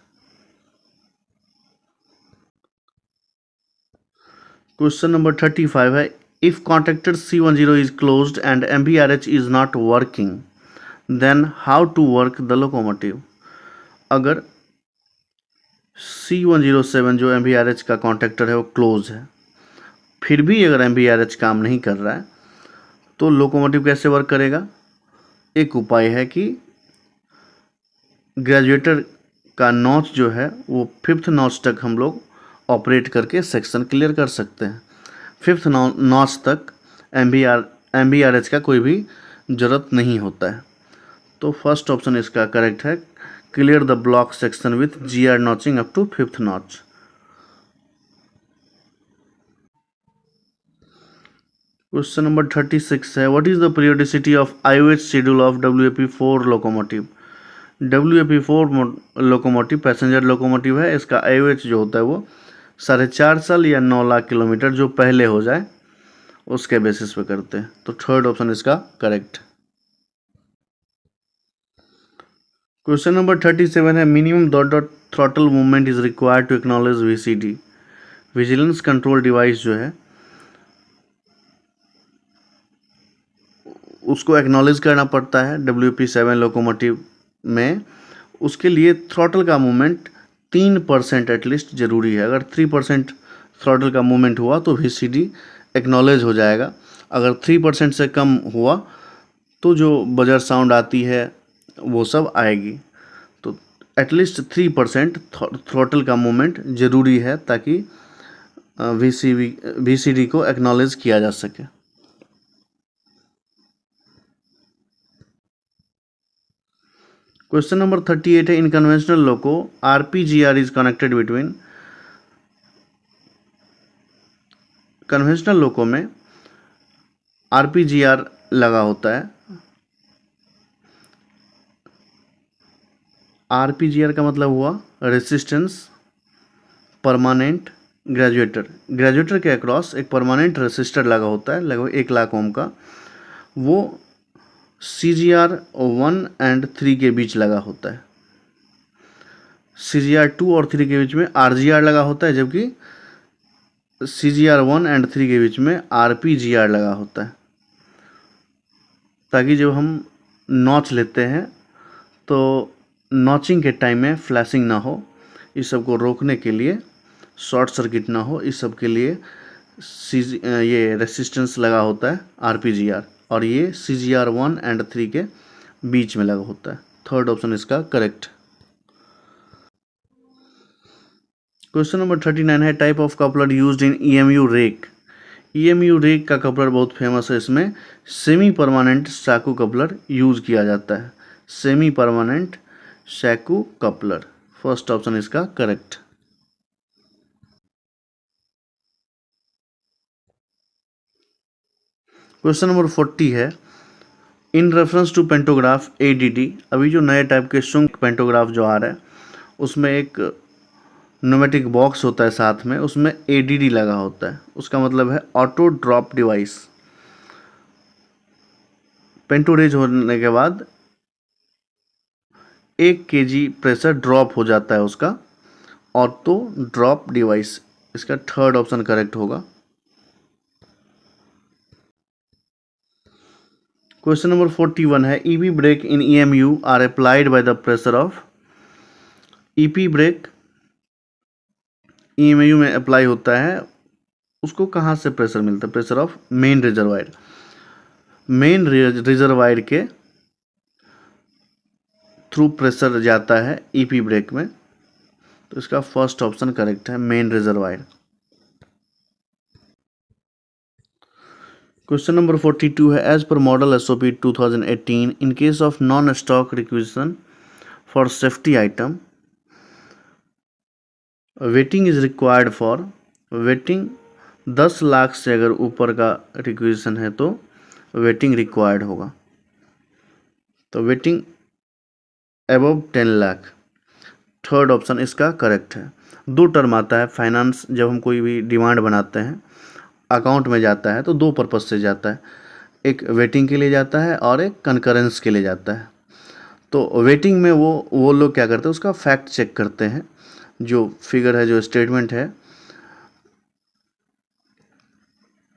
Question number 35 है, if contactor C10 is closed and MVRH is not working then how to work the locomotive. अगर C107 जो MVRH का कॉन्टैक्टर है वो क्लोज है, फिर भी अगर MVRH काम नहीं कर रहा है, तो लोकोमोटिव कैसे वर्क करेगा? एक उपाय है कि ग्रेजुएटर का नॉच जो है वो 5th नॉच तक हम लोग ऑपरेट करके सेक्शन क्लियर कर सकते हैं। 5th नॉच तक MVRH का कोई भी ज़रूरत नहीं होता है। तो फर्स्ट ऑप्शन इसका करेक्ट है, clear the block section with GR notching up to 5th notch. Question number 36 है, what is the periodicity of IOH schedule of WAP4 locomotive. WAP4 locomotive passenger locomotive है, इसका IOH जो होता है वो 4.5 साल या 9 लाख किलोमीटर जो पहले हो जाए उसके बेसिस पे करते हैं। तो थर्ड ऑप्शन इसका करेक्ट। क्वेश्चन नंबर 37 है, minimum dot dot throttle movement is required to acknowledge VCD. Vigilance control device जो है उसको एक्नॉलेज करना पड़ता है WP7 लोकोमोटिव में। उसके लिए थ्रॉटल का मूवमेंट 3% एटलीस्ट ज़रूरी है। अगर 3% थ्रॉटल का मूवमेंट हुआ तो VCD एक्नॉलेज हो जाएगा। अगर 3% से कम हुआ तो जो बजर साउंड आती है वो सब आएगी। तो एटलीस्ट 3% थ्रॉटल का मूवमेंट ज़रूरी है ताकि VCD को एक्नॉलेज किया जा सके। क्वेश्चन नंबर 38 है, in conventional loco RPGR is connected between. Conventional loco में RPGR लगा होता है। RPGR का मतलब हुआ रेसिस्टेंस परमानेंट ग्रेजुएटर। ग्रेजुएटर के अक्रॉस एक परमानेंट रेसिस्टर लगा होता है लगभग 1 लाख ओम का। वो CGR 1 और 3 के बीच लगा होता है। CGR 2 और 3 के बीच में RGR लगा होता है, जबकि CGR 1 और 3 के बीच में RPGR लगा होता है, ताकि जब हम नॉच लेते हैं तो नॉचिंग के टाइम में फ्लैशिंग ना हो, इस सब को रोकने के लिए, शॉर्ट सर्किट ना हो, इस सब के लिए ये रेसिस्टेंस लगा होता है RPGR, और ये CGR 1 और 3 के बीच में लगा होता है। थर्ड ऑप्शन इसका करेक्ट। क्वेश्चन नंबर 39 है, type of coupler used in EMU rake. EMU rake का कपलर बहुत फेमस है। इसमें semi permanent Schaku coupler use किया जाता है। Semi permanent Schaku coupler, first option इसका करेक्ट। क्वेश्चन नंबर 40 है, in reference to pantograph ADD। अभी जो नए टाइप के शुंक पेंटोग्राफ जो आ रहा है उसमें एक न्यूमेटिक बॉक्स होता है, साथ में उसमें ADD लगा होता है। उसका मतलब है ऑटो ड्रॉप डिवाइस। पेंटोरेज होने के बाद 1 kg प्रेशर ड्रॉप हो जाता है उसका, ऑटो ड्रॉप डिवाइस। इसका थर्ड ऑप्शन करेक्ट होगा। क्वेश्चन नंबर 41 है, EB brake in EMU are applied by the pressure of. EP brake EMU में अप्लाई होता है, उसको कहाँ से प्रेशर मिलता है? Pressure of main reservoir. Main reservoir के थ्रू प्रेशर जाता है EP ब्रेक में, तो इसका फर्स्ट ऑप्शन करेक्ट है, मेन रिजर्वायर। क्वेश्चन नंबर 42 है, as per model SOP 2018 in case of non stock requisition for safety item waiting is required for. Waiting 10 lakh से अगर ऊपर का रिक्विजिशन है तो वेटिंग रिक्वायर्ड होगा। तो waiting above 10 lakh, third option इसका करेक्ट है। 2 टर्म आता है फाइनेंस, जब हम कोई भी डिमांड बनाते हैं अकाउंट में जाता है तो 2 पर्पज से जाता है, एक वेटिंग के लिए जाता है और एक कंकरेंस के लिए जाता है। तो वेटिंग में वो लोग क्या करते हैं, उसका फैक्ट चेक करते हैं, जो फिगर है, जो स्टेटमेंट है,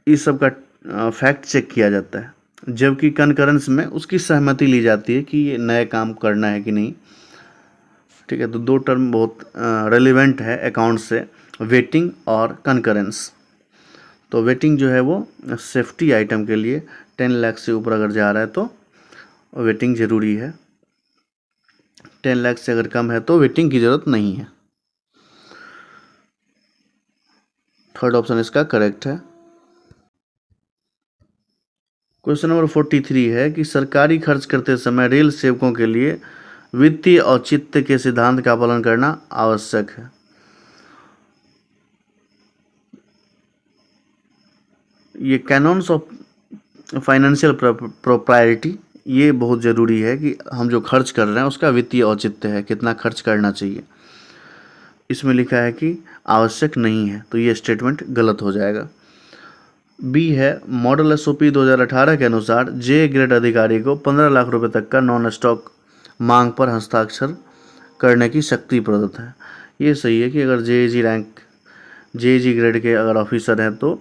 इस सब का फैक्ट चेक किया जाता है। जबकि कंकरेंस में उसकी सहमति ली जाती है कि ये नए काम करना है कि नहीं। ठीक है, तो 2 टर्म बहुत रेलिवेंट है अकाउंट से, वेटिंग और कंकरेंस। तो वेटिंग जो है वो सेफ्टी आइटम के लिए 10 लाख से ऊपर अगर जा रहा है तो वेटिंग ज़रूरी है। 10 लाख से अगर कम है तो वेटिंग की ज़रूरत नहीं है। थर्ड ऑप्शन इसका करेक्ट है। क्वेश्चन नंबर 43 है कि सरकारी खर्च करते समय रेल सेवकों के लिए वित्तीय औचित्य के सिद्धांत का पालन करना आवश्यक है। ये कैनॉन्स ऑफ फाइनेंशियल प्रोप्राइटी, ये बहुत ज़रूरी है कि हम जो खर्च कर रहे हैं उसका वित्तीय औचित्य है, कितना खर्च करना चाहिए। इसमें लिखा है कि आवश्यक नहीं है, तो ये स्टेटमेंट गलत हो जाएगा। बी है मॉडल एसओपी 2018 के अनुसार जे ग्रेड अधिकारी को 15 लाख रुपए तक का नॉन स्टॉक मांग पर हस्ताक्षर करने की शक्ति प्रदत्त है। ये सही है कि अगर जेजी ग्रेड के अगर ऑफिसर हैं तो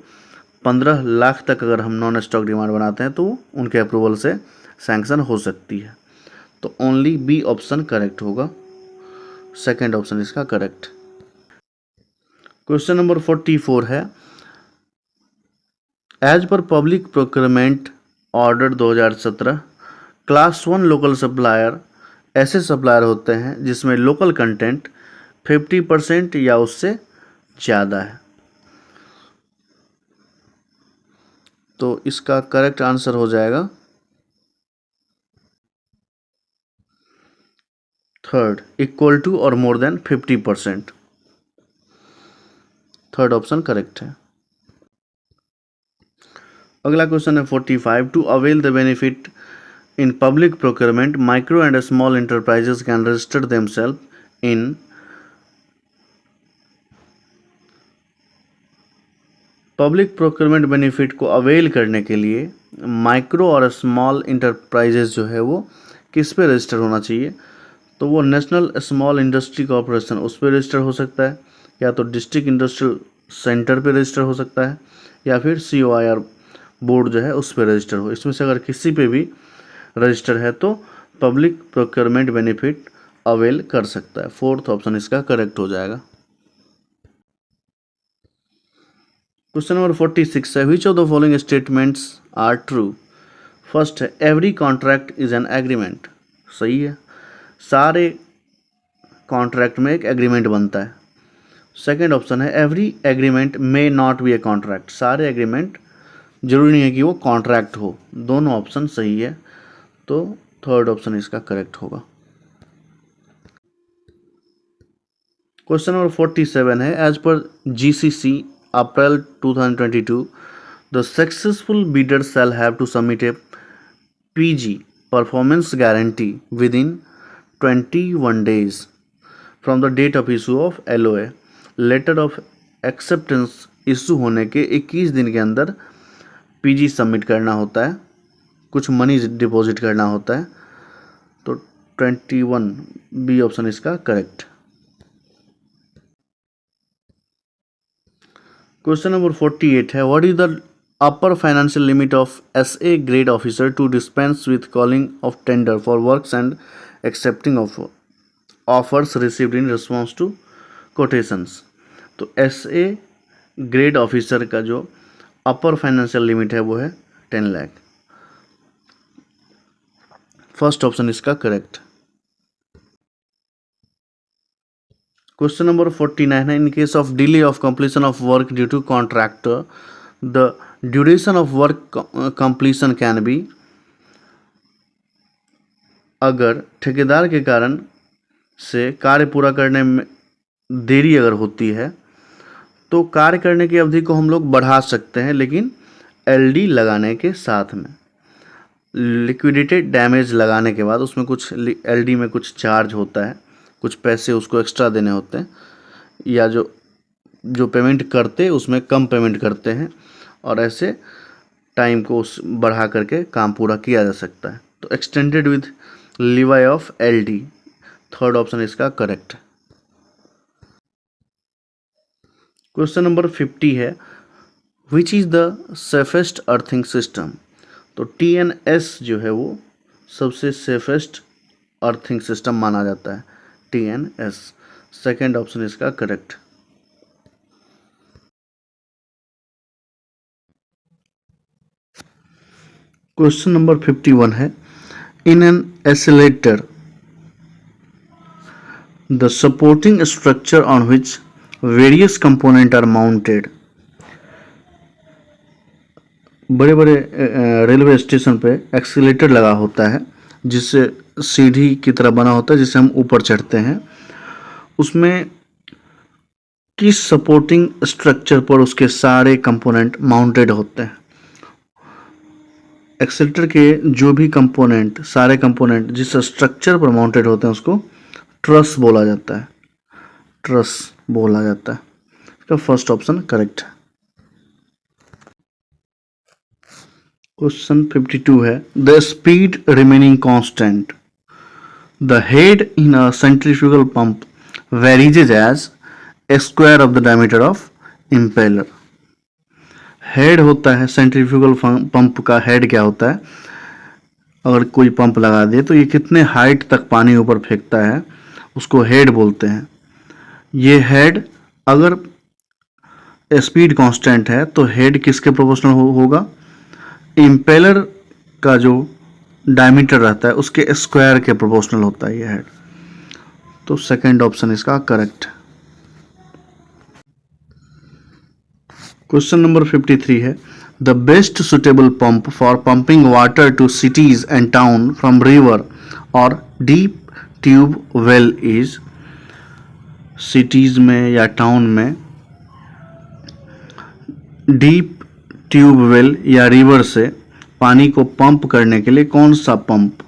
15 लाख तक अगर हम नॉन स्टॉक डिमांड बनाते हैं तो उनके अप्रूवल से सैंक्शन हो सकती है। तो ओनली बी ऑप्शन करेक्ट होगा, सेकंड ऑप्शन इसका करेक्ट। क्वेश्चन नंबर 44 है as per public procurement order 2017 class 1 local supplier ऐसे सप्लायर होते हैं जिसमें लोकल कंटेंट 50% या उससे ज़्यादा है। तो इसका करेक्ट आंसर हो जाएगा थर्ड, इक्वल टू और more than 50%। Third option correct है। अगला क्वेश्चन है 45 to avail the benefit in public procurement micro and small enterprises can register themselves in public procurement benefit को अवेल करने के लिए माइक्रो और स्मॉल इंटरप्राइजेज जो है वो किस पे रजिस्टर होना चाहिए। तो वो नेशनल स्मॉल इंडस्ट्री कॉरपोरेशन उस पर रजिस्टर हो सकता है, या तो डिस्ट्रिक्ट इंडस्ट्रियल सेंटर पे रजिस्टर हो सकता है, या फिर COIR बोर्ड जो है उस पर रजिस्टर हो। इसमें से अगर किसी पे भी रजिस्टर है तो पब्लिक प्रोक्योरमेंट बेनिफिट अवेल कर सकता है। फोर्थ ऑप्शन इसका करेक्ट हो जाएगा। क्वेश्चन नंबर 46 है which of the following statements are true. First है every contract is an agreement, सही है, सारे कॉन्ट्रैक्ट में एक एग्रीमेंट बनता है। सेकंड ऑप्शन है every agreement may not be a contract, सारे एग्रीमेंट जरूरी नहीं है कि वो कॉन्ट्रैक्ट हो। दोनों ऑप्शन सही है, तो थर्ड ऑप्शन इसका करेक्ट होगा। क्वेश्चन नंबर 47 है एज पर GCC April 2022 the successful bidder shall have to submit a PG performance guarantee within 21 days from the date of issue of LOA। Letter of acceptance issue होने के 21 दिन के अंदर PG submit करना होता है, कुछ मनी डिपॉजिट करना होता है। तो 21 बी ऑप्शन इसका करेक्ट। क्वेश्चन नंबर 48 है what is the upper financial limit of SA grade officer to dispense with calling of tender for works and accepting of offers received in response to quotations. तो SA grade officer का जो upper financial limit है वो है 10 lakh. First option इसका correct. Question number 49 है in case of delay of completion of work due to contractor the duration of work completion can be. अगर ठेकेदार के कारण से कार्य पूरा करने में देरी अगर होती है तो कार्य करने की अवधि को हम लोग बढ़ा सकते हैं, लेकिन LD लगाने के साथ में लिक्विडेटेड डैमेज लगाने के बाद उसमें कुछ LD में कुछ चार्ज होता है, कुछ पैसे उसको एक्स्ट्रा देने होते हैं, या जो पेमेंट करते उसमें कम पेमेंट करते हैं, और ऐसे टाइम को उस बढ़ा करके काम पूरा किया जा सकता है। तो extended with लीवाई of LD, third option इसका करेक्ट है। क्वेश्चन नंबर 50 है which is the safest earthing system. तो TNS जो है वो सबसे सेफेस्ट अर्थिंग सिस्टम माना जाता है, TNS। सेकेंड ऑप्शन इसका करेक्ट। क्वेश्चन नंबर 51 है in an escalator the supporting structure on which various component are mounted. बड़े बड़े रेलवे स्टेशन पे एक्सीलेटर लगा होता है जिससे सीढ़ी की तरह बना होता है जिससे हम ऊपर चढ़ते हैं। उसमें किस सपोर्टिंग स्ट्रक्चर पर उसके सारे कंपोनेंट माउंटेड होते हैं। एक्सीलेटर के जो भी कंपोनेंट, सारे कंपोनेंट जिस स्ट्रक्चर पर माउंटेड होते हैं उसको ट्रस बोला जाता है, ट्रस बोला जाता है। इसका फर्स्ट ऑप्शन करेक्ट है। क्वेश्चन 52 है, the speed remaining constant, the head in a centrifugal pump varies as square of the diameter of impeller. Head होता है सेंट्रीफ्यूगल पंप का, हेड क्या होता है, अगर कोई पंप लगा दे तो ये कितने हाइट तक पानी ऊपर फेंकता है उसको हेड बोलते हैं। ये हेड अगर स्पीड कांस्टेंट है तो हेड किसके प्रोपोर्शनल होगा, इम्पेलर का जो डायमीटर रहता है उसके स्क्वायर के प्रोपोर्शनल होता है ये हेड। तो सेकंड ऑप्शन इसका करेक्ट है। क्वेश्चन नंबर 53 है, the best suitable pump for pumping water to cities and town from river or deep tube well is. Cities में या टाउन में डीप ट्यूब वेल या रिवर से पानी को पंप करने के लिए कौन सा पंप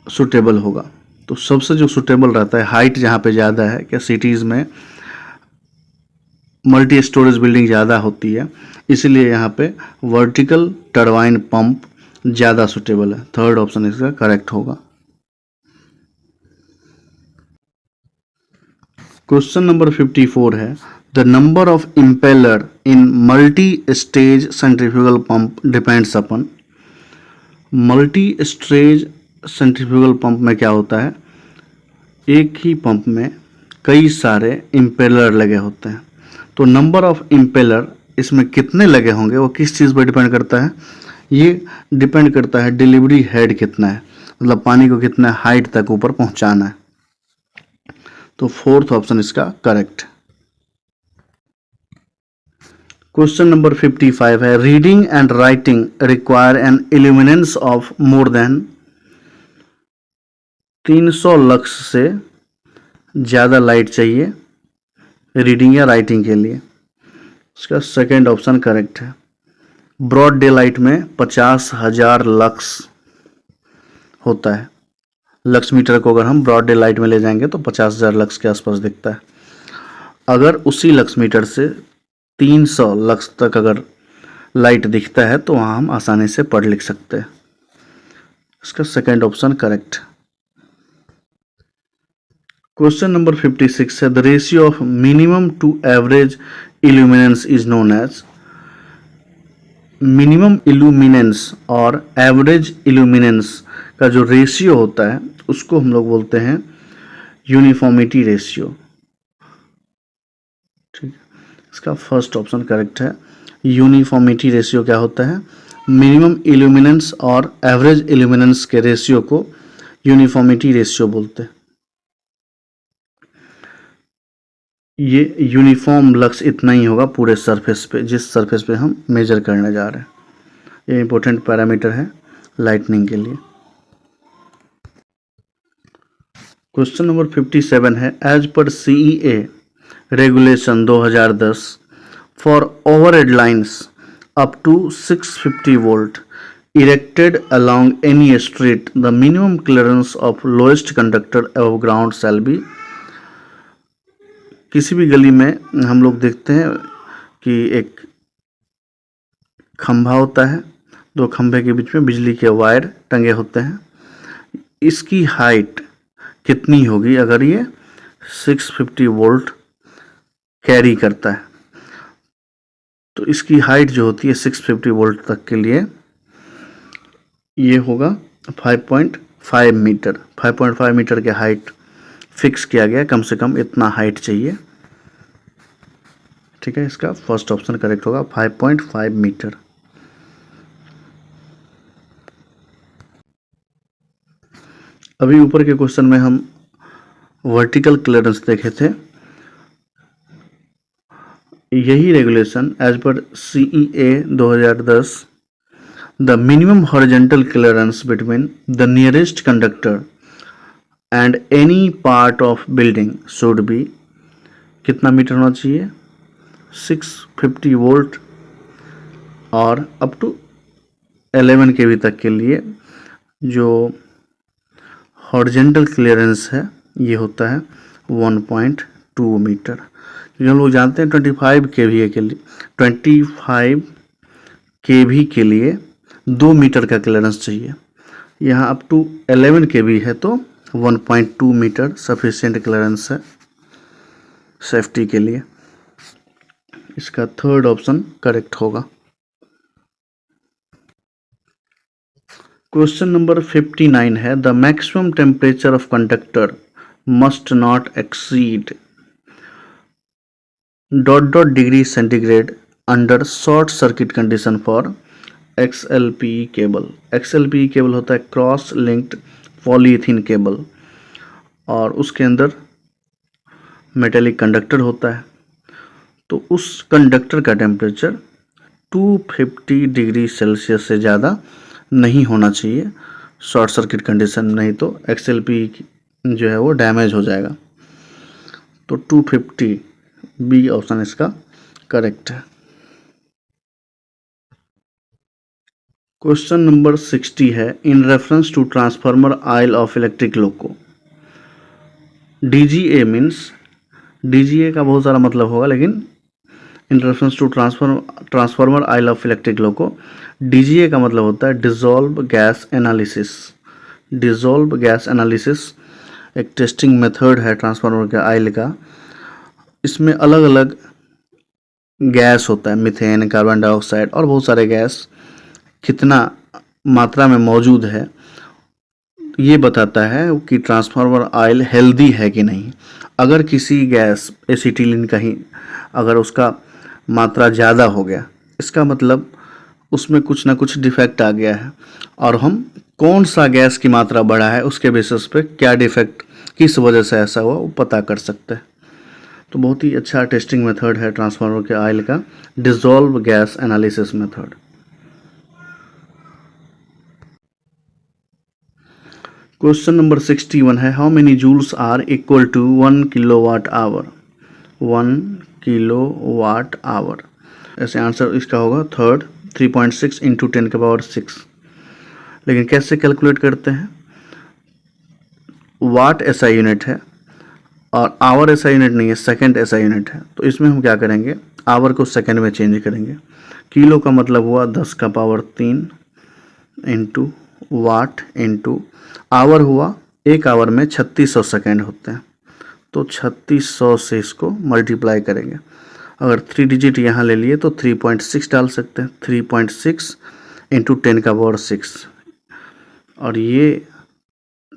सुटेबल होगा। तो सबसे जो सुटेबल रहता है, हाइट जहाँ पे ज़्यादा है, क्या सिटीज़ में मल्टी स्टोरेज बिल्डिंग ज़्यादा होती है, इसलिए यहाँ पे वर्टिकल टरबाइन पंप ज़्यादा सुटेबल है। थर्ड ऑप्शन इसका करेक्ट होगा। क्वेश्चन नंबर 54 है, the number of impeller in multi stage centrifugal pump depends upon. Multi stage centrifugal pump में क्या होता है, एक ही पंप में कई सारे इम्पेलर लगे होते हैं, तो नंबर ऑफ इम्पेलर इसमें कितने लगे होंगे वो किस चीज़ पर डिपेंड करता है, ये डिपेंड करता है डिलीवरी हेड कितना है, मतलब पानी को कितना हाइट तक ऊपर पहुंचाना है। तो फोर्थ ऑप्शन इसका करेक्ट। क्वेश्चन नंबर 55 है, reading and writing require an illuminance of more than 300 lux से ज़्यादा लाइट चाहिए रीडिंग या राइटिंग के लिए। इसका सेकेंड ऑप्शन करेक्ट है। ब्रॉड डे लाइट में 50,000 लक्स होता है। लक्स मीटर को अगर हम ब्रॉड डे लाइट में ले जाएंगे तो 50,000 लक्स के आसपास दिखता है। अगर उसी लक्स मीटर से 300 लक्स तक अगर लाइट दिखता है तो वहाँ हम आसानी से पढ़ लिख सकते हैं। इसका second option correct. Question number 56 है, the ratio of minimum to average illuminance is known as. Minimum illuminance और एवरेज इल्यूमिनेंस का जो रेशियो होता है उसको हम लोग बोलते हैं यूनिफॉर्मिटी रेशियो। ठीक है, इसका फर्स्ट ऑप्शन करेक्ट है। यूनिफॉर्मिटी रेशियो क्या होता है, मिनिमम इल्यूमिनेंस और एवरेज इल्यूमिनेंस के रेशियो को यूनिफॉर्मिटी रेशियो बोलते हैं। ये यूनिफॉर्म लक्स इतना ही होगा पूरे सरफेस पे, जिस सरफेस पे हम मेजर करने जा रहे हैं। ये इंपॉर्टेंट पैरामीटर है लाइटनिंग के लिए। क्वेश्चन नंबर 57 है, as per CEA regulation 2010 for overhead lines up to 650 volt erected along any street the minimum clearance of lowest conductor above ground shall be. किसी भी गली में हम लोग देखते हैं कि एक खंभा होता है, दो खंभे के बीच में बिजली के वायर टंगे होते हैं। इसकी हाइट कितनी होगी अगर ये 650 वोल्ट कैरी करता है, तो इसकी हाइट जो होती है 650 वोल्ट तक के लिए ये होगा 5.5 मीटर। 5.5 मीटर के हाइट फिक्स किया गया, कम से कम इतना हाइट चाहिए। ठीक है, इसका फर्स्ट ऑप्शन करेक्ट होगा 5.5 मीटर। अभी ऊपर के क्वेश्चन में हम वर्टिकल क्लियरेंस देखे थे। यही regulation as per CEA 2010 the minimum horizontal clearance between the nearest conductor and any part of building should be, कितना मीटर होना चाहिए, 650 वोल्ट और अप टू 11 kV तक के लिए जो हॉरिजॉन्टल क्लियरेंस है ये होता है 1.2 मीटर। क्योंकि हम लोग जानते हैं 25 kVA के लिए 25 केवी के लिए 2 मीटर का क्लियरेंस चाहिए। यहाँ अप टू 11 केवी है तो 1.2 मीटर सफिशिएंट क्लियरेंस है सेफ्टी के लिए। इसका थर्ड ऑप्शन करेक्ट होगा। क्वेश्चन नंबर 59 है the maximum temperature of conductor must not exceed ... degree centigrade under short circuit condition for XLPE cable. XLPE cable होता है क्रॉस लिंक्ड पॉलीइथीन केबल और उसके अंदर मेटेलिक कंडक्टर होता है। तो उस कंडक्टर का टेम्परेचर 250 डिग्री सेल्सियस से ज़्यादा नहीं होना चाहिए शॉर्ट सर्किट कंडीशन, नहीं तो XLPE जो है वो डैमेज हो जाएगा। तो 250 बी ऑप्शन इसका करेक्ट है। क्वेश्चन नंबर 60 है in reference to transformer oil of electric loco. DGA means DGA का बहुत सारा मतलब होगा, लेकिन in reference to transformer oil of electric loco, DGA का मतलब होता है dissolve gas analysis. Dissolve gas analysis एक टेस्टिंग मेथड है ट्रांसफार्मर के आइल का। इसमें अलग अलग गैस होता है, मीथेन, कार्बन डाइऑक्साइड और बहुत सारे गैस कितना मात्रा में मौजूद है ये बताता है कि ट्रांसफार्मर आयल हेल्दी है कि नहीं। अगर किसी गैस एसिटिलीन कहीं अगर उसका मात्रा ज़्यादा हो गया, इसका मतलब उसमें कुछ ना कुछ डिफेक्ट आ गया है, और हम कौन सा गैस की मात्रा बढ़ा है उसके बेसिस पे क्या डिफेक्ट किस वजह से ऐसा हुआ वो पता कर सकते हैं। तो बहुत ही अच्छा टेस्टिंग मेथड है ट्रांसफार्मर के आयल का, dissolve gas analysis method. Question number 61 है how many joules are equal to 1 kilowatt hour. 1 kilowatt hour, ऐसे आंसर इसका होगा थर्ड 3.6 इंटू 10 के पावर 6। लेकिन कैसे कैलकुलेट करते हैं, वाट ऐसा यूनिट है और आवर ऐसा यूनिट नहीं है, सेकंड ऐसा यूनिट है। तो इसमें हम क्या करेंगे, आवर को सेकंड में चेंज करेंगे। किलो का मतलब हुआ 10 का power 3 into watt into hour हुआ, एक आवर में 3600 सेकेंड होते हैं, तो 3600 से इसको मल्टीप्लाई करेंगे। अगर 3 डिजिट यहाँ ले लिए तो 3.6 डाल सकते हैं, 3.6 इंटू 10 का पावर 6, और ये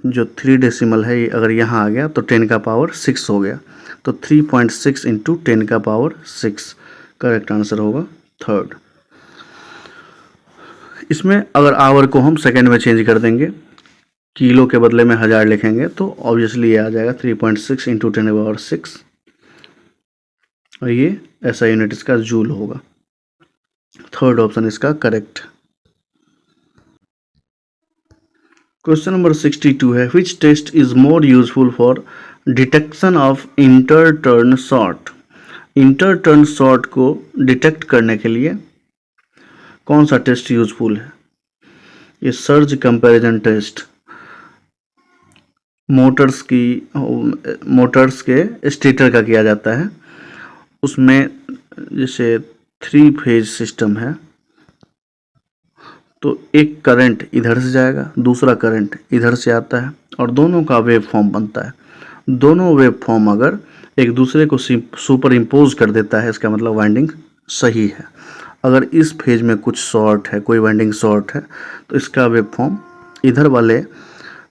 जो 3 डेसिमल है ये अगर यहाँ आ गया तो 10 का पावर 6 हो गया, तो 3.6 इंटू 10 का पावर 6 करेक्ट आंसर होगा थर्ड। इसमें अगर आवर को हम सेकंड में चेंज कर देंगे, किलो के बदले में 1000 लिखेंगे, तो ऑब्वियसली ये आ जाएगा 3.6 इंटू 10 का पावर 6, और ये ऐसा यूनिट इसका जूल होगा। थर्ड ऑप्शन इसका करेक्ट। क्वेश्चन नंबर 62 है which test is more useful for detection of inter turn short. Inter turn short को डिटेक्ट करने के लिए कौन सा टेस्ट यूजफुल है, ये सर्ज कंपैरिजन टेस्ट मोटर्स के स्टेटर का किया जाता है। उसमें जैसे 3 फेज सिस्टम है, तो एक करंट इधर से जाएगा, दूसरा करंट इधर से आता है, और दोनों का वेव फॉर्म बनता है। दोनों वेव फॉर्म अगर एक दूसरे को सुपर इम्पोज कर देता है, इसका मतलब वाइंडिंग सही है। अगर इस फेज में कुछ शॉर्ट है, कोई वाइंडिंग शॉर्ट है, तो इसका वेव फॉर्म इधर वाले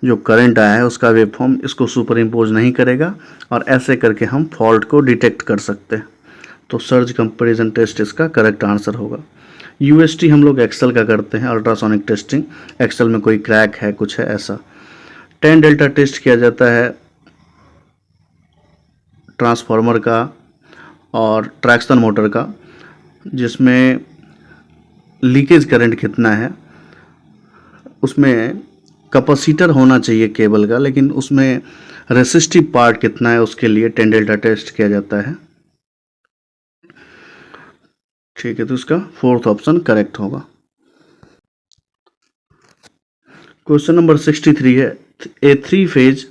जो करंट आया है उसका वेव फॉर्म इसको सुपर इम्पोज नहीं करेगा, और ऐसे करके हम फॉल्ट को डिटेक्ट कर सकते हैं। तो सर्ज कंपैरिजन टेस्ट इसका करेक्ट आंसर होगा। UST हम लोग एक्सेल का करते हैं, अल्ट्रासोनिक टेस्टिंग। एक्सेल में कोई क्रैक है, कुछ है ऐसा। 10 डेल्टा टेस्ट किया जाता है ट्रांसफार्मर का और ट्रैक्शन मोटर का, जिसमें लीकेज करंट कितना है, उसमें कैपेसिटर होना चाहिए केबल का, लेकिन उसमें रेसिस्टिव पार्ट कितना है उसके लिए 10 डेल्टा टेस्ट किया जाता है। ठीक है, तो इसका फोर्थ ऑप्शन करेक्ट होगा। क्वेश्चन नंबर 63 है a 3 phase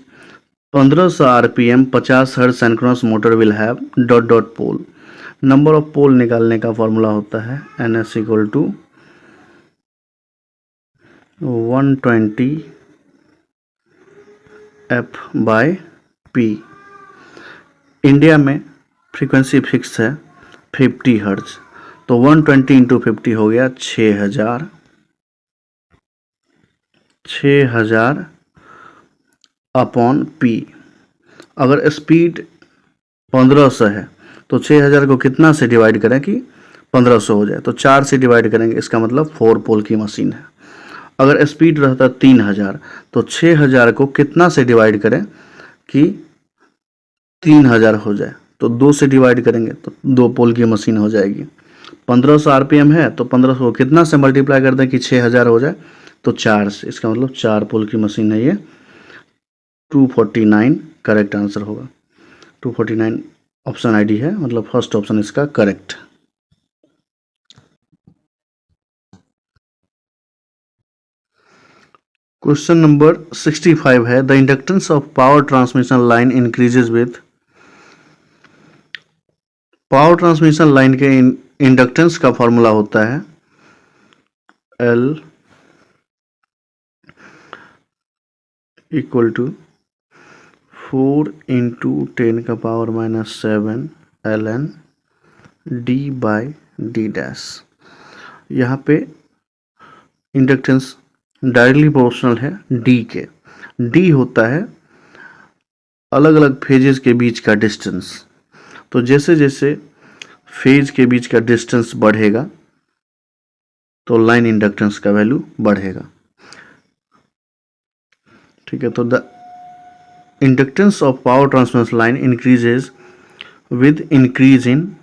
1500 RPM 50 hertz synchronous motor will have ... pole. Number of pole निकालने का फॉर्मूला होता है NS = 120 F/P। इंडिया में फ्रीक्वेंसी फिक्स है 50 हर्ट्ज, तो 120 इंटू 50 हो गया 6000 अपॉन पी। अगर स्पीड 1500 है तो 6000 को कितना से डिवाइड करें कि 1500 हो जाए, तो 4 से डिवाइड करेंगे, इसका मतलब 4 पोल की मशीन है। अगर स्पीड रहता 3000 तो 6000 को कितना से डिवाइड करें कि 3000 हो जाए, तो 2 से डिवाइड करेंगे तो 2 पोल की मशीन हो जाएगी। 1500 आरपीएम है तो 1500 को कितना से मल्टीप्लाई कर दें कि 6000 हो जाए, तो 4 से, इसका मतलब 4 पोल की मशीन है ये। 249 करेक्ट आंसर होगा। 249 ऑप्शन आईडी है, मतलब फर्स्ट ऑप्शन इसका करेक्ट। क्वेश्चन नंबर 65 है, the inductance of power transmission line increases with. Power transmission line के इंडक्टेंस का फॉर्मूला होता है L इक्वल टू 4 इंटू 10 का पावर -7 ln d/d डैश। यहाँ पे इंडक्टेंस डायरेक्टली प्रोपोर्शनल है d के। d होता है अलग अलग फेजेस के बीच का डिस्टेंस, तो जैसे जैसे फेज के बीच का डिस्टेंस बढ़ेगा तो लाइन इंडक्टेंस का वैल्यू बढ़ेगा। ठीक है, तो the inductance of power transmission line increases with increase in,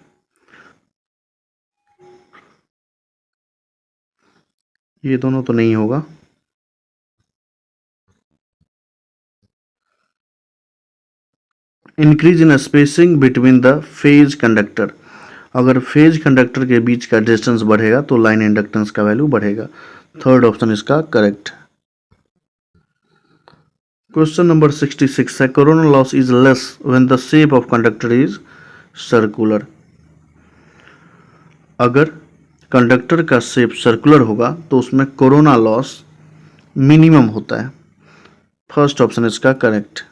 ये दोनों तो नहीं होगा, increase in spacing between the phase conductor. अगर फेज कंडक्टर के बीच का डिस्टेंस बढ़ेगा तो लाइन इंडक्टेंस का वैल्यू बढ़ेगा। थर्ड ऑप्शन इसका करेक्ट। क्वेश्चन नंबर 66 है, corona loss is less when the shape of conductor is circular. अगर कंडक्टर का शेप सर्कुलर होगा तो उसमें कोरोना लॉस मिनिमम होता है। फर्स्ट ऑप्शन इसका करेक्ट।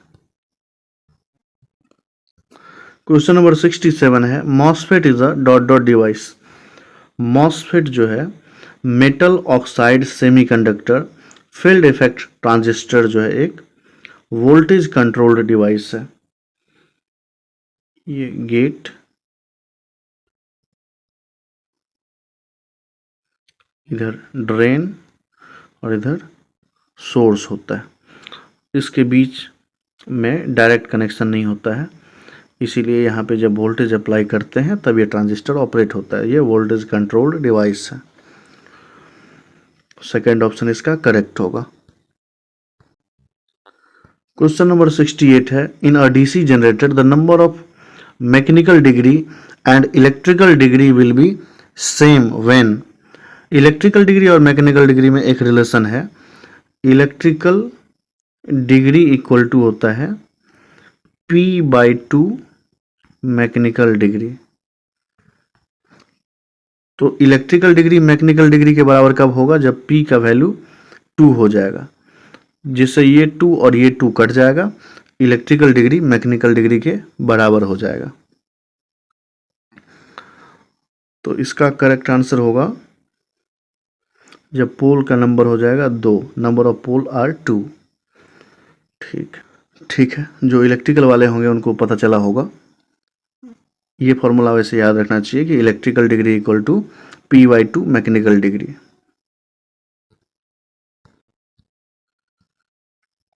क्वेश्चन नंबर 67 है, MOSFET is a dot dot device. MOSFET जो है metal oxide semiconductor field effect transistor जो है एक वोल्टेज कंट्रोल्ड डिवाइस है। ये गेट, इधर ड्रेन और इधर सोर्स होता है। इसके बीच में डायरेक्ट कनेक्शन नहीं होता है, इसीलिए यहाँ पे जब वोल्टेज अप्लाई करते हैं तब ये ट्रांजिस्टर ऑपरेट होता है। ये वोल्टेज कंट्रोल्ड डिवाइस है। सेकेंड ऑप्शन इसका करेक्ट होगा। क्वेश्चन नंबर 68 है, in a DC generator the number of mechanical degree and electrical degree will be same when. Electrical degree और मैकेनिकल डिग्री में एक रिलेशन है। इलेक्ट्रिकल डिग्री इक्वल टू होता है P/2 मैकेनिकल डिग्री। तो electrical degree mechanical degree के बराबर कब होगा, जब P का वैल्यू 2 हो जाएगा, जिससे ये 2 और ये 2 कट जाएगा, इलेक्ट्रिकल डिग्री मैकेनिकल डिग्री के बराबर हो जाएगा। तो इसका करेक्ट आंसर होगा जब पोल का नंबर हो जाएगा 2, नंबर ऑफ पोल आर 2। ठीक है, जो इलेक्ट्रिकल वाले होंगे उनको पता चला होगा। ये फॉर्मूला वैसे याद रखना चाहिए कि electrical degree equal to P/2 mechanical degree.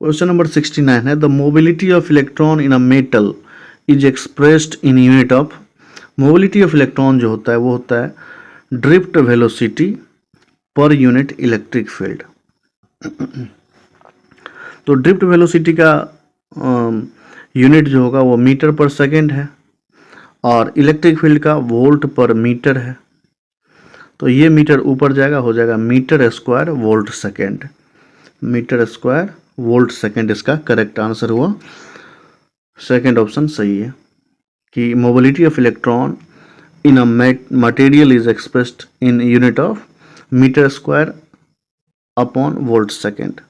Question number 69 है, the mobility of electron in a metal is expressed in unit of. Mobility of electron जो होता है वो होता है drift velocity per unit electric field. तो ड्रिफ्ट वेलोसिटी का unit जो होगा वो मीटर पर सेकेंड है और इलेक्ट्रिक फील्ड का वोल्ट पर मीटर है। तो ये मीटर ऊपर जाएगा, हो जाएगा metre square volt second. Metre square volt second इसका करेक्ट आंसर हुआ। सेकेंड ऑप्शन सही है कि mobility of electron in a material is expressed in unit of metre square upon volt second.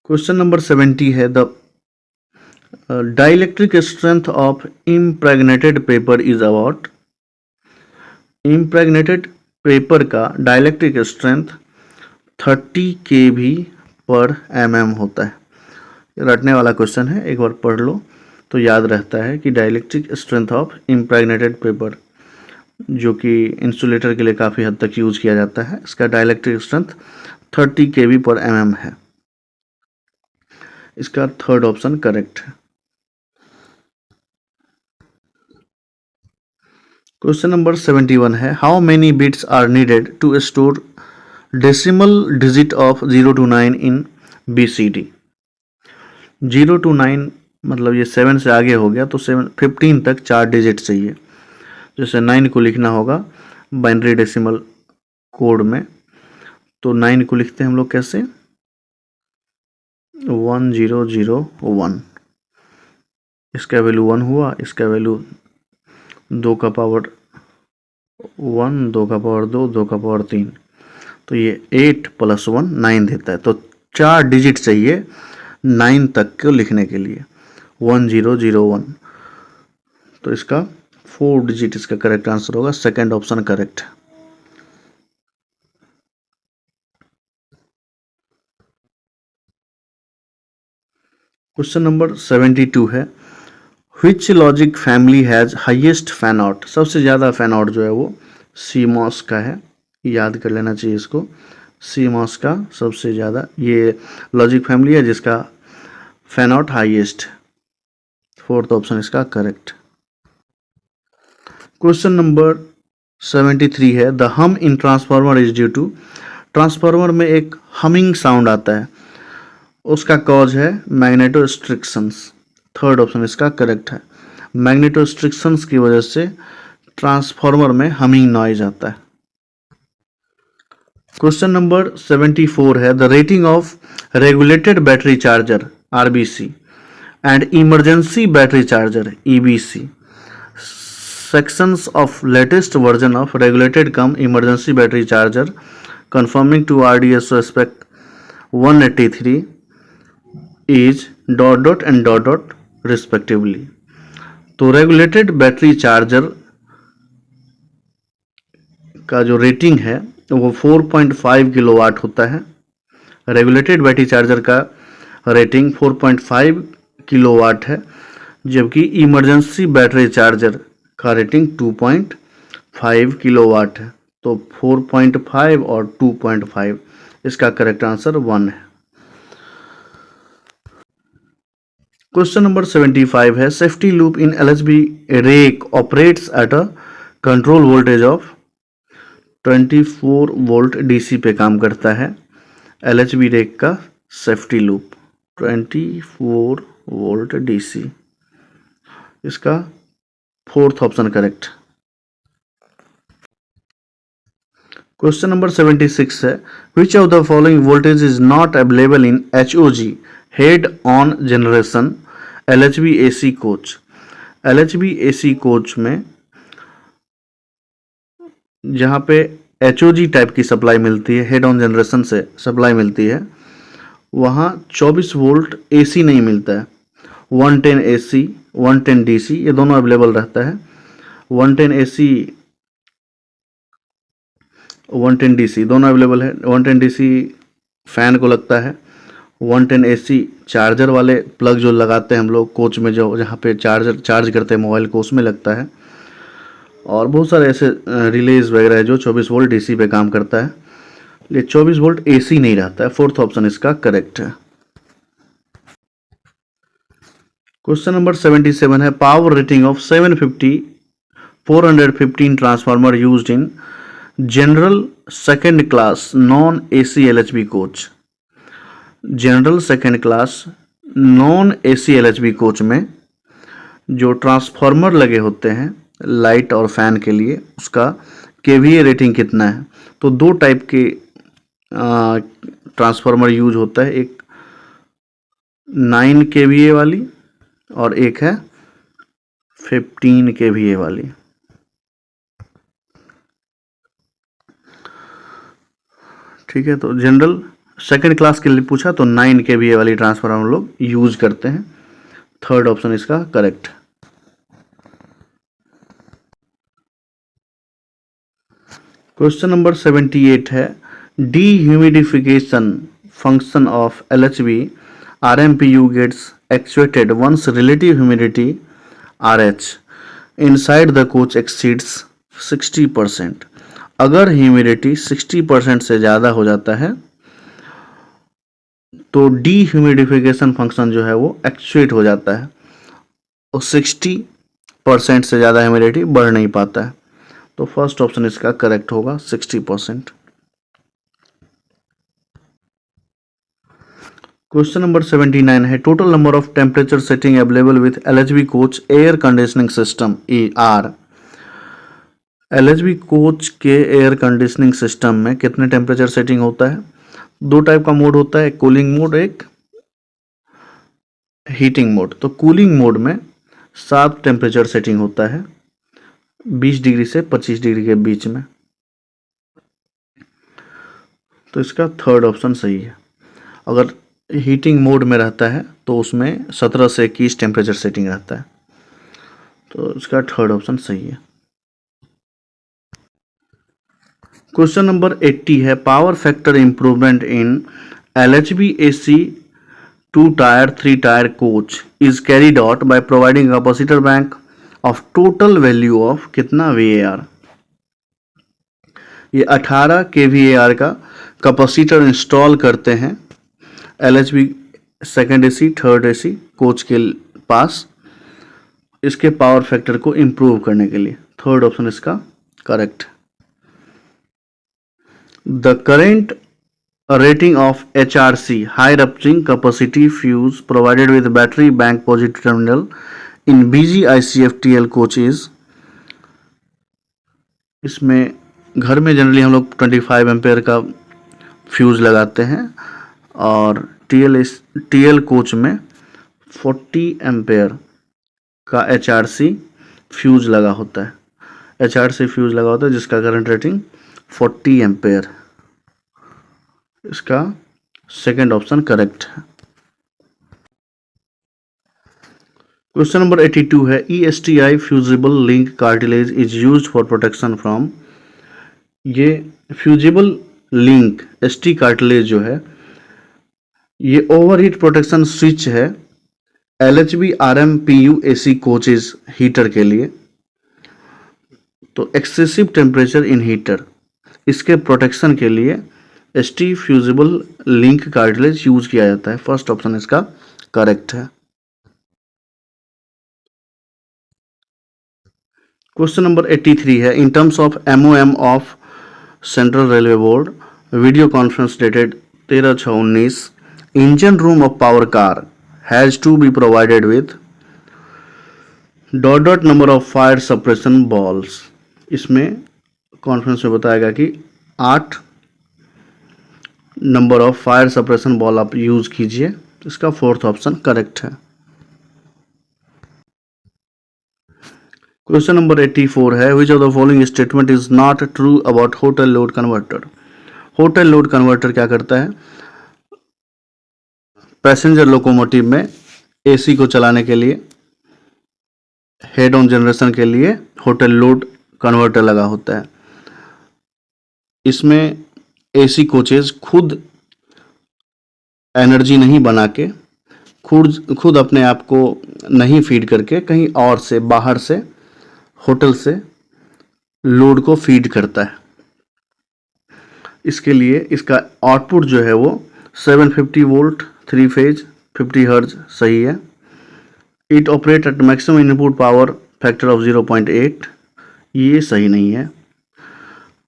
Question number 70 है the dielectric strength of impregnated paper is about. Impregnated paper का dielectric strength 30 kV per mm होता है। रटने वाला question है, एक बार पढ़ लो तो याद रहता है कि dielectric strength of impregnated paper, जो कि इंसुलेटर के लिए काफ़ी हद तक यूज किया जाता है, इसका dielectric strength 30 kV per mm है। इसका थर्ड ऑप्शन करेक्ट है। क्वेश्चन नंबर 71 है how many bits are needed to store decimal digit of 0 to 9 in BCD। 0 to 9 मतलब ये 7 से आगे हो गया तो 15 तक 4 डिजिट चाहिए। जैसे 9 को लिखना होगा बाइनरी डेसिमल कोड में, तो 9 को लिखते हैं हम लोग कैसे, 1001। इसका वैल्यू 1 हुआ, इसका वैल्यू 2 का पावर 1, 2 का पावर 2, 2 का पावर 3, तो ये 8 + 1 9 देता है। तो 4 डिजिट चाहिए 9 तक को लिखने के लिए, 1001। तो इसका 4 डिजिट इसका करेक्ट आंसर होगा, सेकंड ऑप्शन करेक्ट है। क्वेश्चन नंबर 72 है which logic family has highest fan out. सबसे ज़्यादा फैन आउट जो है वो CMOS का है, याद कर लेना चाहिए इसको। CMOS का सबसे ज़्यादा ये लॉजिक फैमिली है जिसका fan out highest. Fourth option इसका करेक्ट। क्वेश्चन नंबर 73 है the hum in transformer is due to. Transformer में एक हमिंग साउंड आता है, उसका कॉज है मैग्नेटोस्ट्रिक्शंस। थर्ड ऑप्शन इसका करेक्ट है। मैग्नेटोस्ट्रिक्शंस की वजह से ट्रांसफार्मर में हमिंग नॉइज आता है। क्वेश्चन नंबर 74 है the rating of regulated battery charger RBC and emergency battery charger EBC sections of latest version of regulated cum emergency battery charger conforming to RDSO spec 183 is ... and ... respectively। तो regulated battery charger का जो rating है वो 4.5 kilowatt होता है। Regulated battery charger का rating 4.5 kilowatt है, जबकि इमरजेंसी बैटरी चार्जर का रेटिंग 2.5 किलोवाट है। तो 4.5 और 2.5, इसका करेक्ट आंसर 1 है। क्वेश्चन नंबर 75 है safety loop in LHB rake operates at a control voltage of 24 volt DC पे काम करता है। LHB रेक का सेफ्टी लूप 24 वोल्ट DC, इसका fourth option correct. Question number 76 है which of the following voltage is not available in HOG head on generation LHB AC coach. LHB AC coach में जहाँ पे HOG टाइप की supply मिलती है, head on generation से supply मिलती है, वहाँ 24 वोल्ट AC नहीं मिलता है। 110 AC 110 DC ये दोनों अवेलेबल रहता है। 110 AC 110 DC दोनों अवेलेबल है। 110 DC फैन को लगता है, 110 AC चार्जर वाले प्लग जो लगाते हैं हम लोग कोच में, जो जहाँ पे चार्ज करते हैं मोबाइल को, उसमें लगता है। और बहुत सारे ऐसे रिलेज वगैरह है जो 24 वोल्ट DC पे काम करता है, ये 24 वोल्ट AC नहीं रहता है। फोर्थ ऑप्शन इसका करेक्ट है। क्वेश्चन नंबर 77 है power rating of 415 transformer used in general second class non AC LHB coach. General second class non AC LHB coach में जो ट्रांसफार्मर लगे होते हैं लाइट और फैन के लिए, उसका KVA रेटिंग कितना है। तो दो टाइप के ट्रांसफार्मर यूज होता है, एक 9 KVA वाली और एक है 15 KVA वाली। ठीक है, तो जनरल सेकंड क्लास के लिए पूछा तो 9 kVA वाली ट्रांसफार्मर हम लोग यूज करते हैं। थर्ड ऑप्शन इसका करेक्ट। क्वेश्चन नंबर 78 है, dehumidification function of LHV RMPU gets actuated once relative humidity RH inside the coach exceeds 60%। अगर ह्यूमिडिटी 60% से ज़्यादा हो जाता है तो डीह्यूमिडिफिकेशन फंक्शन जो है वो एक्चुएट हो जाता है और 60% से ज़्यादा ह्यूमिडिटी बढ़ नहीं पाता है। तो फर्स्ट ऑप्शन इसका करेक्ट होगा 60%। क्वेश्चन नंबर 79 है, total number of temperature setting available with LHV coach air conditioning system ER। LHV coach के एयर कंडीशनिंग सिस्टम में कितने टेम्परेचर सेटिंग होता है? दो टाइप का मोड होता है, एक कूलिंग मोड, एक हीटिंग मोड। तो कूलिंग मोड में 7 टेम्परेचर सेटिंग होता है 20 डिग्री से 25 डिग्री के बीच में। तो इसका थर्ड ऑप्शन सही है। अगर हीटिंग मोड में रहता है तो उसमें 17 से 21 टेम्परेचर सेटिंग रहता है। तो इसका थर्ड ऑप्शन सही है। क्वेश्चन नंबर 80 है, power factor improvement in LHV AC 2 tyre 3 tyre coach is carried out by providing capacitor bank of total value of कितना VAR। ये 18 kVAR का कैपेसिटर इंस्टॉल करते हैं LHV second AC third AC coach के पास, इसके power factor को improve करने के लिए। थर्ड ऑप्शन इसका correct. The current rating of HRC high rupturing capacity fuse provided with battery bank positive terminal in BGICFTL coach is, इसमें घर में जनरली हम लोग 25 एम्पेयर का फ्यूज़ लगाते हैं और TL कोच में 40 एम्पेयर का HRC फ्यूज़ लगा होता है। HRC फ्यूज़ लगा होता है जिसका करंट रेटिंग 40 एम्पेयर। इसका सेकेंड ऑप्शन करेक्ट है। क्वेश्चन नंबर 82 है, ESTI fusible link cartilage is used for protection from. ये फ्यूजिबल लिंक ST कार्टिलेज जो है ये ओवरहीट प्रोटेक्शन स्विच है LHV RMPU AC coaches heater के लिए। तो एक्सेसिव टेम्परेचर इन हीटर, इसके प्रोटेक्शन के लिए ST fusible link cartilage use किया जाता है। फर्स्ट ऑप्शन इसका करेक्ट है। क्वेश्चन नंबर 83 है, in terms of MOM of central railway board video conference dated 13/6/19 engine room of power car has to be provided with dot number of fire suppression balls. इसमें conference में बताया गया कि 8 number of fire suppression ball आप use कीजिए। इसका fourth option correct है। Question number 84 है, which of the following statement is not true about hotel load converter. Hotel load converter क्या करता है, पैसेंजर लोकोमोटिव में AC को चलाने के लिए हेड ऑन जनरेशन के लिए होटल लोड कन्वर्टर लगा होता है। इसमें AC कोचेज खुद एनर्जी नहीं बना के खुद अपने आप को नहीं फीड करके कहीं और से बाहर से होटल से लोड को फीड करता है। इसके लिए इसका आउटपुट जो है वो 750 वोल्ट 3 फेज 50 हर्ट्ज सही है। It operate at maximum input power factor of 0.8, ये सही नहीं है।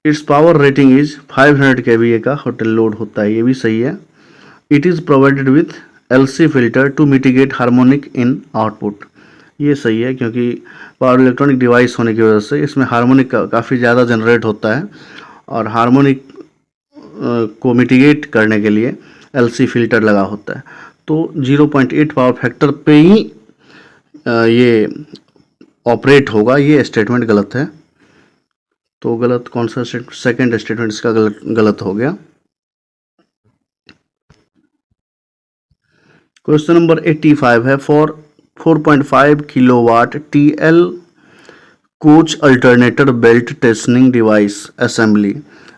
Its power rating is 500 kVA का होटल लोड होता है, ये भी सही है। It is provided with LC filter to mitigate harmonic in output, ये सही है क्योंकि पावर इलेक्ट्रॉनिक डिवाइस होने की वजह से इसमें हार्मोनिक काफ़ी ज़्यादा जनरेट होता है और हार्मोनिक को मिटिगेट करने के लिए LC फिल्टर लगा होता है। तो 0.8 पावर फैक्टर पे ही ये ऑपरेट होगा, ये स्टेटमेंट गलत है। तो गलत कौन सा सेकंड स्टेटमेंट इसका गलत हो गया। क्वेश्चन नंबर 85 है, for 4.5 kilowatt TL coach alternator belt testing device assembly,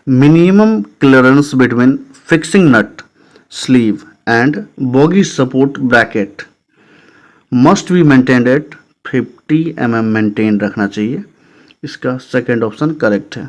minimum clearance between fixing nut sleeve and bogie support bracket must be maintained at 50 mm maintain रखना चाहिए। इसका सेकेंड ऑप्शन करेक्ट है।